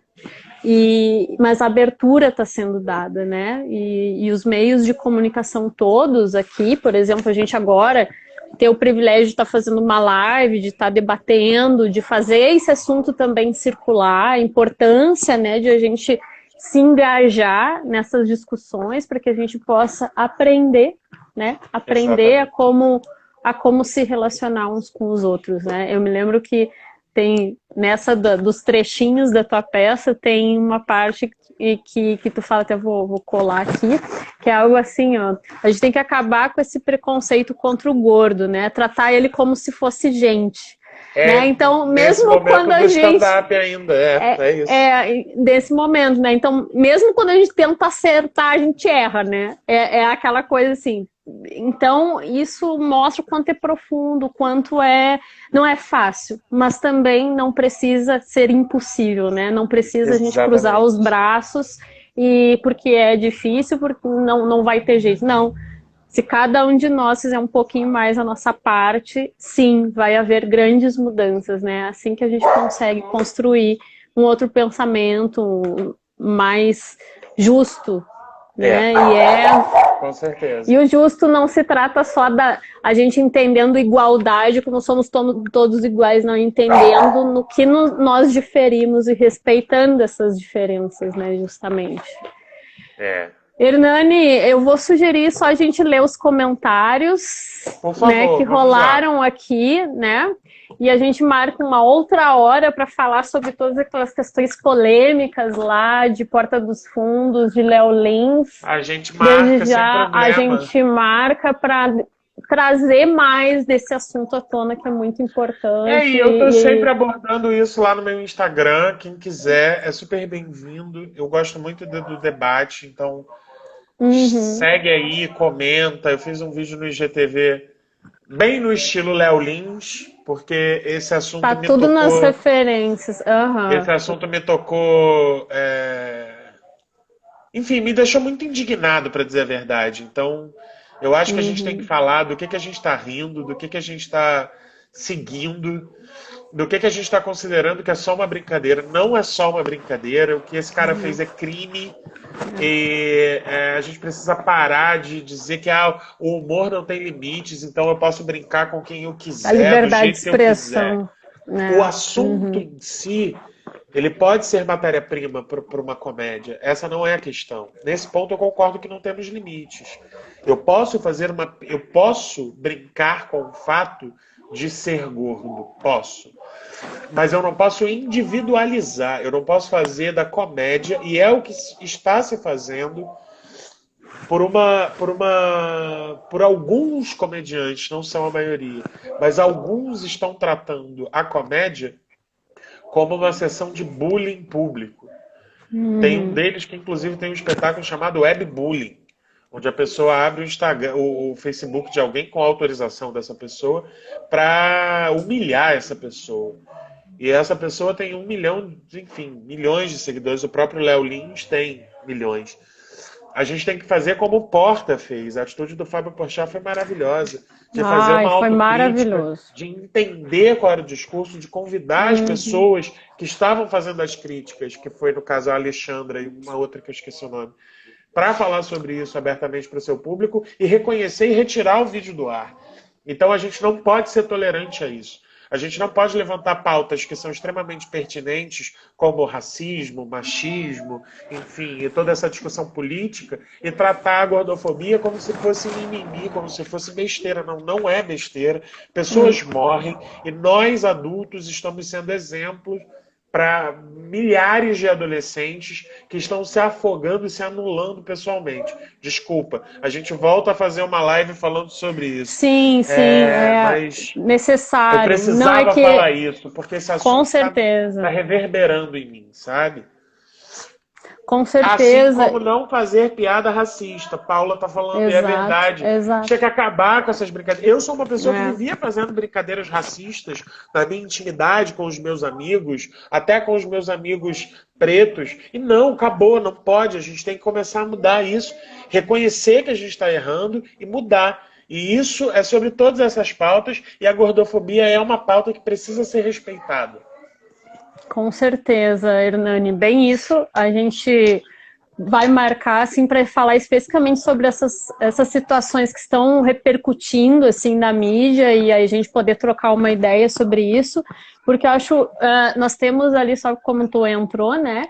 Mas a abertura está sendo dada, né? E os meios de comunicação todos aqui, por exemplo, a gente agora ter o privilégio de estar fazendo uma live, de estar debatendo, de fazer esse assunto também circular, a importância, né, de a gente se engajar nessas discussões para que a gente possa aprender, né, aprender a como se relacionar uns com os outros, né. Eu me lembro que tem, dos trechinhos da tua peça, tem uma parte que tu fala, até vou colar aqui, que é algo assim, ó, a gente tem que acabar com esse preconceito contra o gordo, né, tratar ele como se fosse gente. Né? Então, mesmo quando a gente
ainda, é isso.
Desse momento, né? Então, mesmo quando a gente tenta acertar, a gente erra, né? É aquela coisa assim. Então, isso mostra o quanto é profundo, o quanto não é fácil, mas também não precisa ser impossível, né? Não precisa a gente cruzar os braços porque é difícil, porque não vai ter jeito. Não. Se cada um de nós fizer um pouquinho mais a nossa parte, sim, vai haver grandes mudanças, né? Assim que a gente consegue construir um outro pensamento mais justo, né?
Com certeza.
E o justo não se trata só a gente entendendo igualdade, como somos todos iguais, não, entendendo no que nós diferimos e respeitando essas diferenças, né? Justamente. Hernani, eu vou sugerir só a gente ler os comentários,
por favor,
né, que rolaram aqui, né? E a gente marca uma outra hora para falar sobre todas aquelas questões polêmicas lá de Porta dos Fundos, de Léo Lins.
A gente marca
desde já,
sem problema.
A gente marca para trazer mais desse assunto à tona, que é muito importante.
E eu estou sempre abordando isso lá no meu Instagram. Quem quiser é super bem-vindo. Eu gosto muito do debate, então segue aí, comenta. Eu fiz um vídeo no IGTV bem no estilo Léo Lins, porque esse assunto
me tocou... Tá tudo nas referências.
Esse assunto me tocou... Enfim, me deixou muito indignado, para dizer a verdade. Então, eu acho que a gente tem que falar do que a gente está rindo, do que a gente está seguindo, do que a gente está considerando que é só uma brincadeira. Não é só uma brincadeira. O que esse cara fez é crime. E a gente precisa parar de dizer que o humor não tem limites, então eu posso brincar com quem eu quiser,
a liberdade
do jeito
de expressão,
que eu quiser. Né? O assunto em si, ele pode ser matéria-prima para uma comédia. Essa não é a questão. Nesse ponto eu concordo que não temos limites. Eu posso brincar com o fato de ser gordo. Posso. Mas eu não posso individualizar. Eu não posso fazer da comédia, e é o que está se fazendo, por alguns comediantes, não são a maioria, mas alguns estão tratando a comédia como uma sessão de bullying público. Tem um deles que, inclusive, tem um espetáculo chamado Webbullying, onde a pessoa abre o Instagram, o Facebook de alguém com autorização dessa pessoa para humilhar essa pessoa. E essa pessoa tem 1 milhão, enfim, milhões de seguidores. O próprio Léo Lins tem milhões. A gente tem que fazer como o Porta fez. A atitude do Fábio Porchat foi maravilhosa. De fazer uma
Foi
autocrítica,
maravilhoso.
de entender qual era o discurso, de convidar as pessoas que estavam fazendo as críticas, que foi, no caso, a Alexandra e uma outra que eu esqueci o nome, para falar sobre isso abertamente para o seu público e reconhecer e retirar o vídeo do ar. Então a gente não pode ser tolerante a isso. A gente não pode levantar pautas que são extremamente pertinentes, como racismo, machismo, enfim, e toda essa discussão política, e tratar a gordofobia como se fosse mimimi, como se fosse besteira. Não, não é besteira. Pessoas morrem e nós, adultos, estamos sendo exemplos para milhares de adolescentes que estão se afogando e se anulando pessoalmente. Desculpa, a gente volta a fazer uma live falando sobre isso.
Sim,
mas
necessário.
eu precisava falar isso, porque esse assunto
com certeza
tá reverberando em mim, sabe?
Com certeza.
Assim como não fazer piada racista. Paula tá falando, e é verdade.
Exato.
Tinha que acabar com essas brincadeiras. Eu sou uma pessoa que vivia fazendo brincadeiras racistas na minha intimidade com os meus amigos, até com os meus amigos pretos. E não, acabou, não pode. A gente tem que começar a mudar isso, reconhecer que a gente está errando e mudar. E isso é sobre todas essas pautas, e a gordofobia é uma pauta que precisa ser respeitada.
Com certeza, Hernani. Bem isso, a gente vai marcar assim, para falar especificamente sobre essas situações que estão repercutindo assim, na mídia e a gente poder trocar uma ideia sobre isso, porque eu acho, nós temos ali, só como tu entrou, né,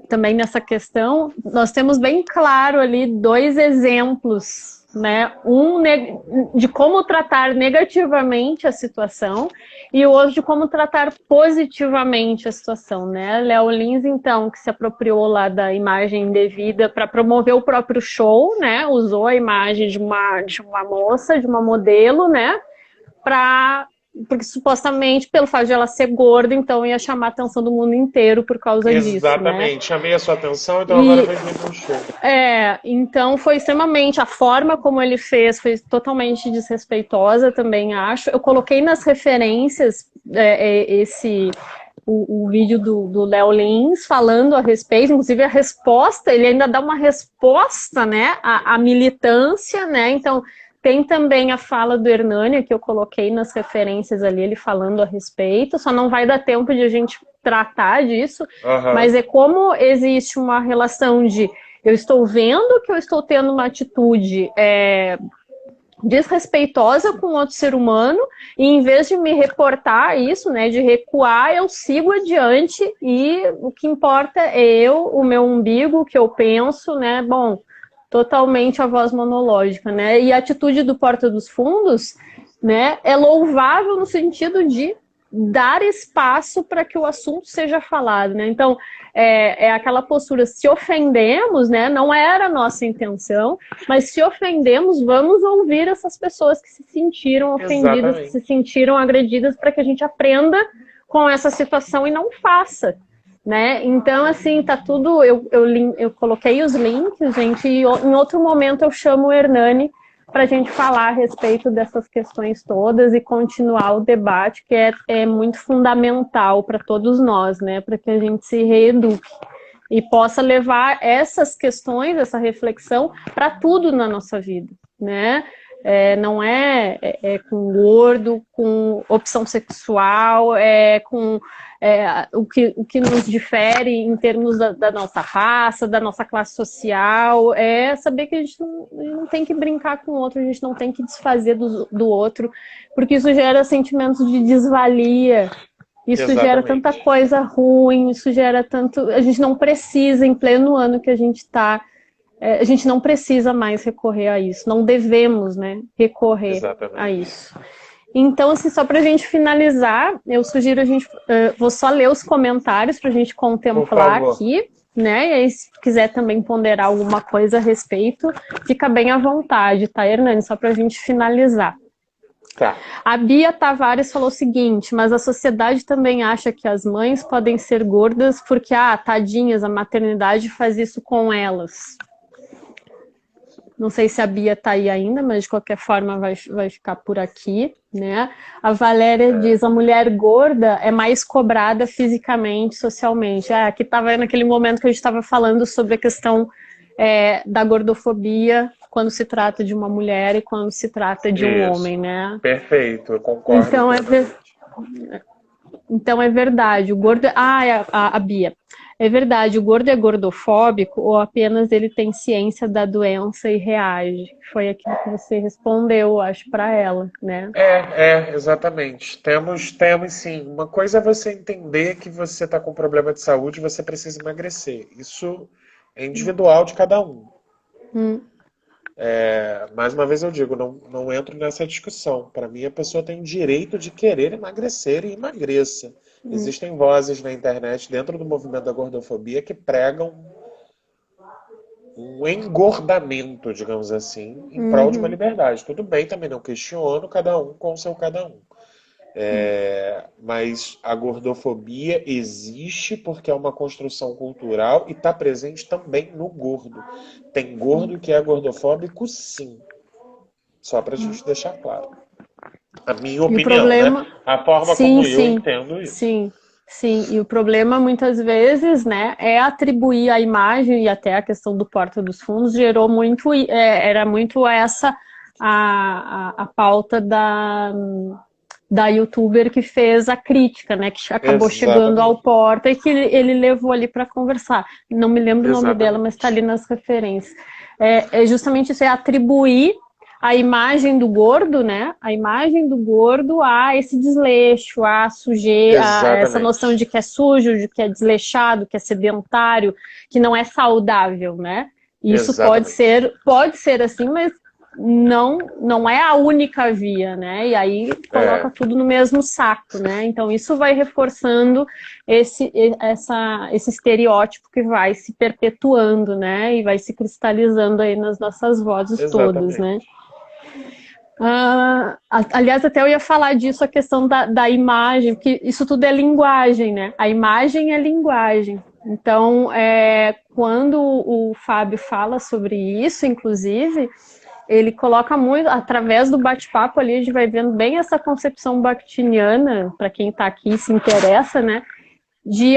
também nessa questão, nós temos bem claro ali 2 exemplos, né? Um de como tratar negativamente a situação e o outro de como tratar positivamente a situação, né? Léo Lins, então, que se apropriou lá da imagem indevida para promover o próprio show, né? Usou a imagem de uma moça, de uma modelo, né? Porque supostamente, pelo fato de ela ser gorda, então ia chamar a atenção do mundo inteiro por causa disso, né?
Exatamente, chamei a sua atenção, então agora vai vir um show.
Então foi extremamente, a forma como ele fez foi totalmente desrespeitosa, também acho. Eu coloquei nas referências o vídeo do Léo Lins falando a respeito, inclusive a resposta, ele ainda dá uma resposta, né, à militância, né, então... Tem também a fala do Hernani, que eu coloquei nas referências ali, ele falando a respeito, só não vai dar tempo de a gente tratar disso, mas é como existe uma relação de eu estou vendo que eu estou tendo uma atitude desrespeitosa com outro ser humano, e em vez de me reportar isso, né, de recuar, eu sigo adiante, e o que importa é eu, o meu umbigo, o que eu penso, né, bom... Totalmente a voz monológica, né? E a atitude do Porta dos Fundos, né, é louvável no sentido de dar espaço para que o assunto seja falado, né? Então, é aquela postura, se ofendemos, né, não era a nossa intenção, mas se ofendemos, vamos ouvir essas pessoas que se sentiram ofendidas, Exatamente. Que se sentiram agredidas, para que a gente aprenda com essa situação e não faça. Né? Então, assim, tá tudo... Eu coloquei os links, gente, e em outro momento eu chamo o Hernani para a gente falar a respeito dessas questões todas e continuar o debate, que é muito fundamental para todos nós, né? Para que a gente se reeduque e possa levar essas questões, essa reflexão, para tudo na nossa vida, né? Não é com gordo, com opção sexual, com... o que nos difere em termos da nossa raça, da nossa classe social, é saber que a gente não tem que brincar com o outro, a gente não tem que desfazer do outro, porque isso gera sentimentos de desvalia, isso Exatamente. Gera tanta coisa ruim, isso gera tanto... A gente não precisa, em pleno ano que a gente está, a gente não precisa mais recorrer a isso, não devemos, né, recorrer Exatamente. A isso. Então, assim, só para a gente finalizar, eu sugiro a gente... vou só ler os comentários para a gente contemplar aqui. né? E aí, se quiser também ponderar alguma coisa a respeito, fica bem à vontade, tá, Hernani? Só pra gente finalizar.
Tá.
A Bia Tavares falou o seguinte, mas a sociedade também acha que as mães podem ser gordas porque, tadinhas, a maternidade faz isso com elas. Não sei se a Bia tá aí ainda, mas de qualquer forma vai ficar por aqui, né? A Valéria diz, a mulher gorda é mais cobrada fisicamente, socialmente. Aqui estava naquele momento que a gente estava falando sobre a questão da gordofobia quando se trata de uma mulher e quando se trata de um homem, né?
Perfeito, eu concordo.
Então é verdade, o gordo... a Bia. É verdade, o gordo é gordofóbico ou apenas ele tem ciência da doença e reage? Foi aquilo que você respondeu, acho, para ela, né?
Exatamente. Temos sim. Uma coisa é você entender que você está com problema de saúde e você precisa emagrecer. Isso é individual de cada um. Mais uma vez eu digo, não entro nessa discussão. Para mim, a pessoa tem o direito de querer emagrecer e emagreça. Existem vozes na internet, dentro do movimento da gordofobia, que pregam um engordamento, digamos assim, em prol de uma liberdade. Tudo bem, também não questiono, cada um com o seu cada um. Mas a gordofobia existe porque é uma construção cultural e está presente também no gordo. Tem gordo que é gordofóbico, sim. Só para a gente deixar claro. A minha opinião, né? A forma como eu entendo isso.
Sim, e o problema muitas vezes, né, é atribuir a imagem e até a questão do Porta dos Fundos gerou muito, era muito essa a pauta da youtuber que fez a crítica, né, que acabou chegando ao Porta e que ele levou ali para conversar. Não me lembro o nome dela, mas está ali nas referências. É justamente isso, é atribuir a imagem do gordo, né? A imagem do gordo a esse desleixo, a sujeira, a essa noção de que é sujo, de que é desleixado, que é sedentário, que não é saudável, né? Isso pode ser assim, mas não é a única via, né? E aí coloca tudo no mesmo saco, né? Então isso vai reforçando esse estereótipo que vai se perpetuando, né? E vai se cristalizando aí nas nossas vozes todas, né? Aliás, até eu ia falar disso, a questão da imagem, porque isso tudo é linguagem, né? A imagem é linguagem. Então, quando o Fábio fala sobre isso, inclusive, ele coloca muito, através do bate-papo ali, a gente vai vendo bem essa concepção bakhtiniana, para quem está aqui e se interessa, né?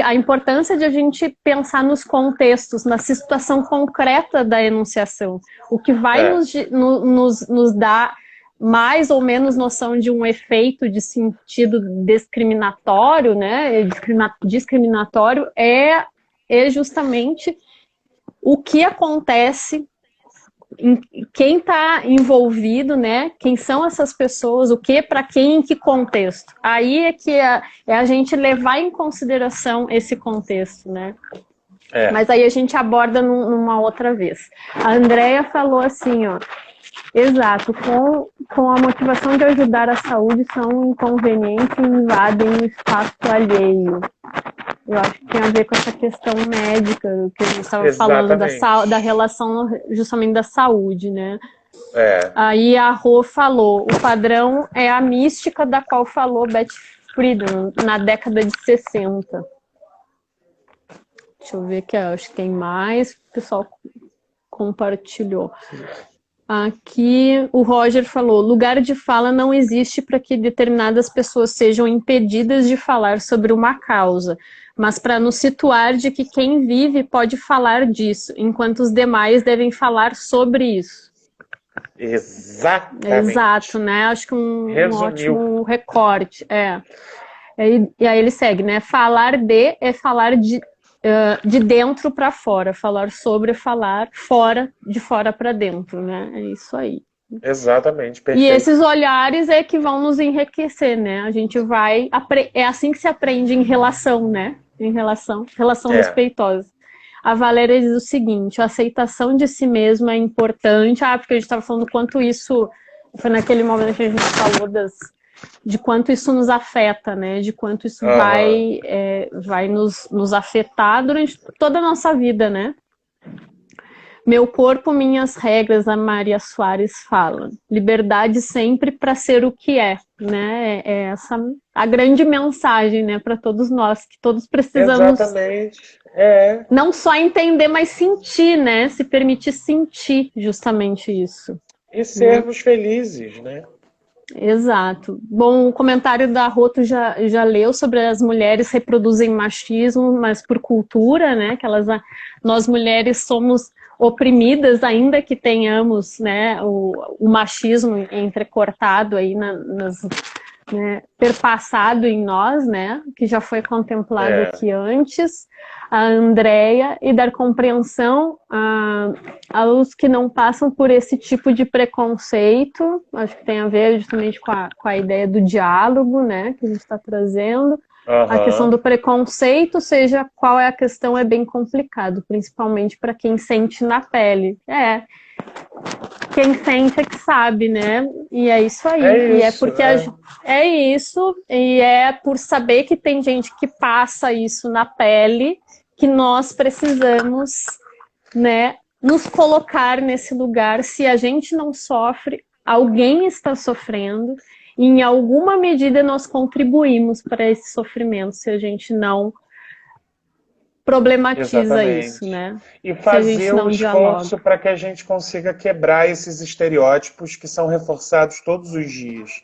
A importância de a gente pensar nos contextos, na situação concreta da enunciação. O que vai nos dar mais ou menos noção de um efeito de sentido discriminatório, né? Discriminatório é justamente o que acontece, quem está envolvido, né? Quem são essas pessoas, o que, para quem, em que contexto. Aí é que é a gente levar em consideração esse contexto, né? Mas aí a gente aborda numa outra vez. A Andrea falou assim, ó, exato, com a motivação de ajudar a saúde, são inconvenientes e invadem o espaço alheio. Eu acho que tem a ver com essa questão médica, que a gente estava falando, da relação justamente da saúde, né? Aí a Rô falou, o padrão é a mística da qual falou Beth Friedan na década de 60. Deixa eu ver aqui, acho que tem mais, o pessoal compartilhou. Aqui o Roger falou, lugar de fala não existe para que determinadas pessoas sejam impedidas de falar sobre uma causa, mas para nos situar de que quem vive pode falar disso, enquanto os demais devem falar sobre isso.
Exatamente.
Exato, né? Acho que um ótimo recorte. E aí ele segue, né? Falar é falar de dentro para fora. Falar sobre é falar de fora para dentro, né? É isso aí.
Exatamente, perfeito.
E esses olhares é que vão nos enriquecer, né? A gente vai... É assim que se aprende em relação, né? Em relação respeitosa. A Valéria diz o seguinte, a aceitação de si mesma é importante. Porque a gente estava falando quanto isso... Foi naquele momento que a gente falou de quanto isso nos afeta, né? De quanto isso vai nos afetar durante toda a nossa vida, né? Meu corpo, minhas regras, a Maria Soares fala. Liberdade sempre para ser o que é, né? É essa a grande mensagem, né, para todos nós, que todos precisamos.
Exatamente.
Não só entender, mas sentir, né? Se permitir sentir justamente isso.
E sermos felizes, né?
Exato. Bom, o comentário da Roto já leu sobre as mulheres reproduzem machismo, mas por cultura, né? Que nós mulheres somos oprimidas, ainda que tenhamos, né, o machismo entrecortado aí né, perpassado em nós, né, que já foi contemplado aqui antes, a Andrea, e dar compreensão aos que não passam por esse tipo de preconceito. Acho que tem a ver justamente com a ideia do diálogo, né, que a gente está trazendo. A questão do preconceito, seja qual é a questão, é bem complicado, principalmente para quem sente na pele. Quem sente é que sabe, né? E é isso aí. E é porque é isso, e é por saber que tem gente que passa isso na pele que nós precisamos, né, nos colocar nesse lugar. Se a gente não sofre, alguém está sofrendo. E em alguma medida nós contribuímos para esse sofrimento, se a gente não problematiza isso, né?
E fazer um esforço para que a gente consiga quebrar esses estereótipos que são reforçados todos os dias.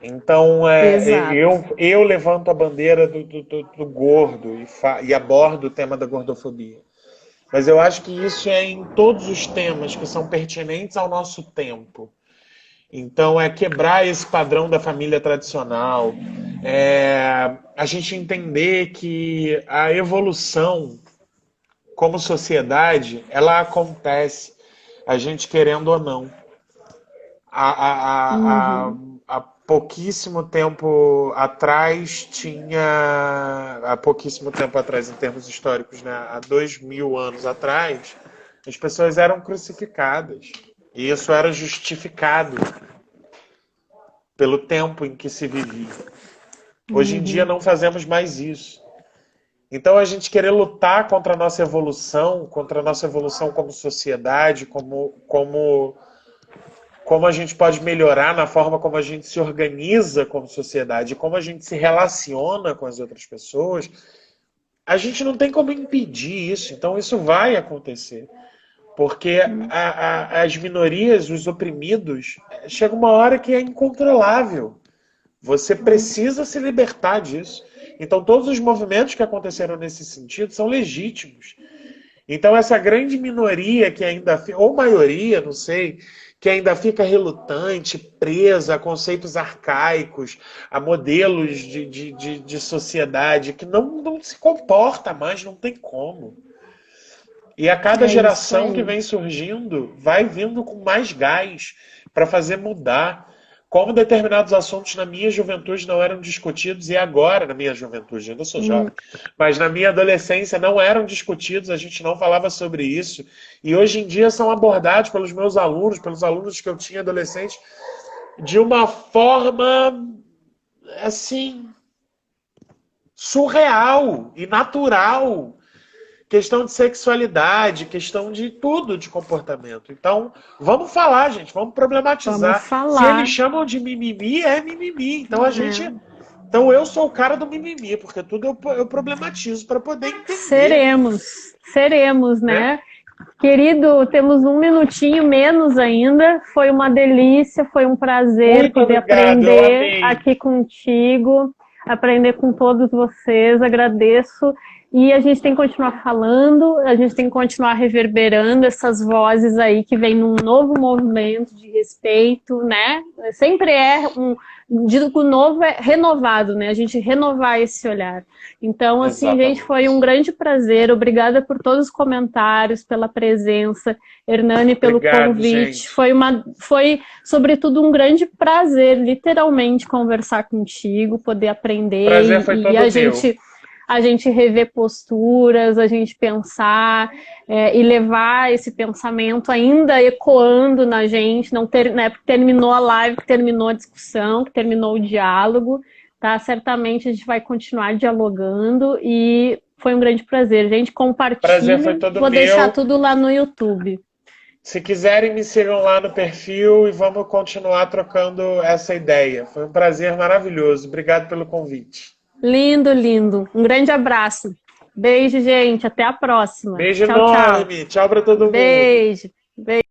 Então, eu levanto a bandeira do gordo e abordo o tema da gordofobia. Mas eu acho que isso é em todos os temas que são pertinentes ao nosso tempo. Então, é quebrar esse padrão da família tradicional, a gente entender que a evolução como sociedade, ela acontece, a gente querendo ou não. Há pouquíssimo tempo atrás há pouquíssimo tempo atrás, em termos históricos, né? Há 2000 anos atrás, as pessoas eram crucificadas. E isso era justificado pelo tempo em que se vivia. Hoje em dia não fazemos mais isso. Então a gente querer lutar contra a nossa evolução como sociedade, como a gente pode melhorar na forma como a gente se organiza como sociedade, como a gente se relaciona com as outras pessoas, a gente não tem como impedir isso. Então isso vai acontecer. Porque as minorias, os oprimidos, chega uma hora que é incontrolável. Você precisa se libertar disso. Então, todos os movimentos que aconteceram nesse sentido são legítimos. Então, essa grande minoria que ainda, ou maioria, não sei, que ainda fica relutante, presa a conceitos arcaicos, a modelos de sociedade que não se comporta mais, não tem como. E a cada geração que vem surgindo, vai vindo com mais gás para fazer mudar. Como determinados assuntos na minha juventude não eram discutidos, e agora, na minha juventude, eu ainda sou jovem, mas na minha adolescência não eram discutidos, a gente não falava sobre isso. E hoje em dia são abordados pelos meus alunos, pelos alunos que eu tinha adolescentes, de uma forma, assim, surreal e natural. Questão de sexualidade, questão de tudo, de comportamento. Então, vamos falar, gente, vamos problematizar.
Vamos falar.
Se eles chamam de mimimi, é mimimi. Então Então eu sou o cara do mimimi, porque tudo eu problematizo para poder entender.
Seremos, né? Querido, temos um minutinho menos ainda. Foi uma delícia, foi um prazer
Muito
poder
obrigado,
aprender aqui contigo, aprender com todos vocês. Agradeço. E a gente tem que continuar falando, a gente tem que continuar reverberando essas vozes aí que vem num novo movimento de respeito, né? Sempre digo novo é renovado, né? A gente renovar esse olhar. Então, assim,
Exatamente.
gente, foi um grande prazer. Obrigada por todos os comentários, pela presença. Hernani, pelo convite.
Gente.
Foi, sobretudo, um grande prazer, literalmente, conversar contigo, poder aprender.
Prazer foi todo meu.
a gente rever posturas, a gente pensar e levar esse pensamento ainda ecoando na gente, não ter, né, porque terminou a live, que terminou a discussão, que terminou o diálogo, tá? Certamente a gente vai continuar dialogando e foi um grande prazer. Gente,
Prazer foi
compartilha,
todo
vou deixar
meu.
tudo lá no YouTube.
Se quiserem, me sigam lá no perfil e vamos continuar trocando essa ideia. Foi um prazer maravilhoso. Obrigado pelo convite.
Lindo, lindo. Um grande abraço. Beijo, gente. Até a próxima.
Beijo
Tchau, tchau.
enorme. Tchau para todo mundo.
Beijo. Beijo.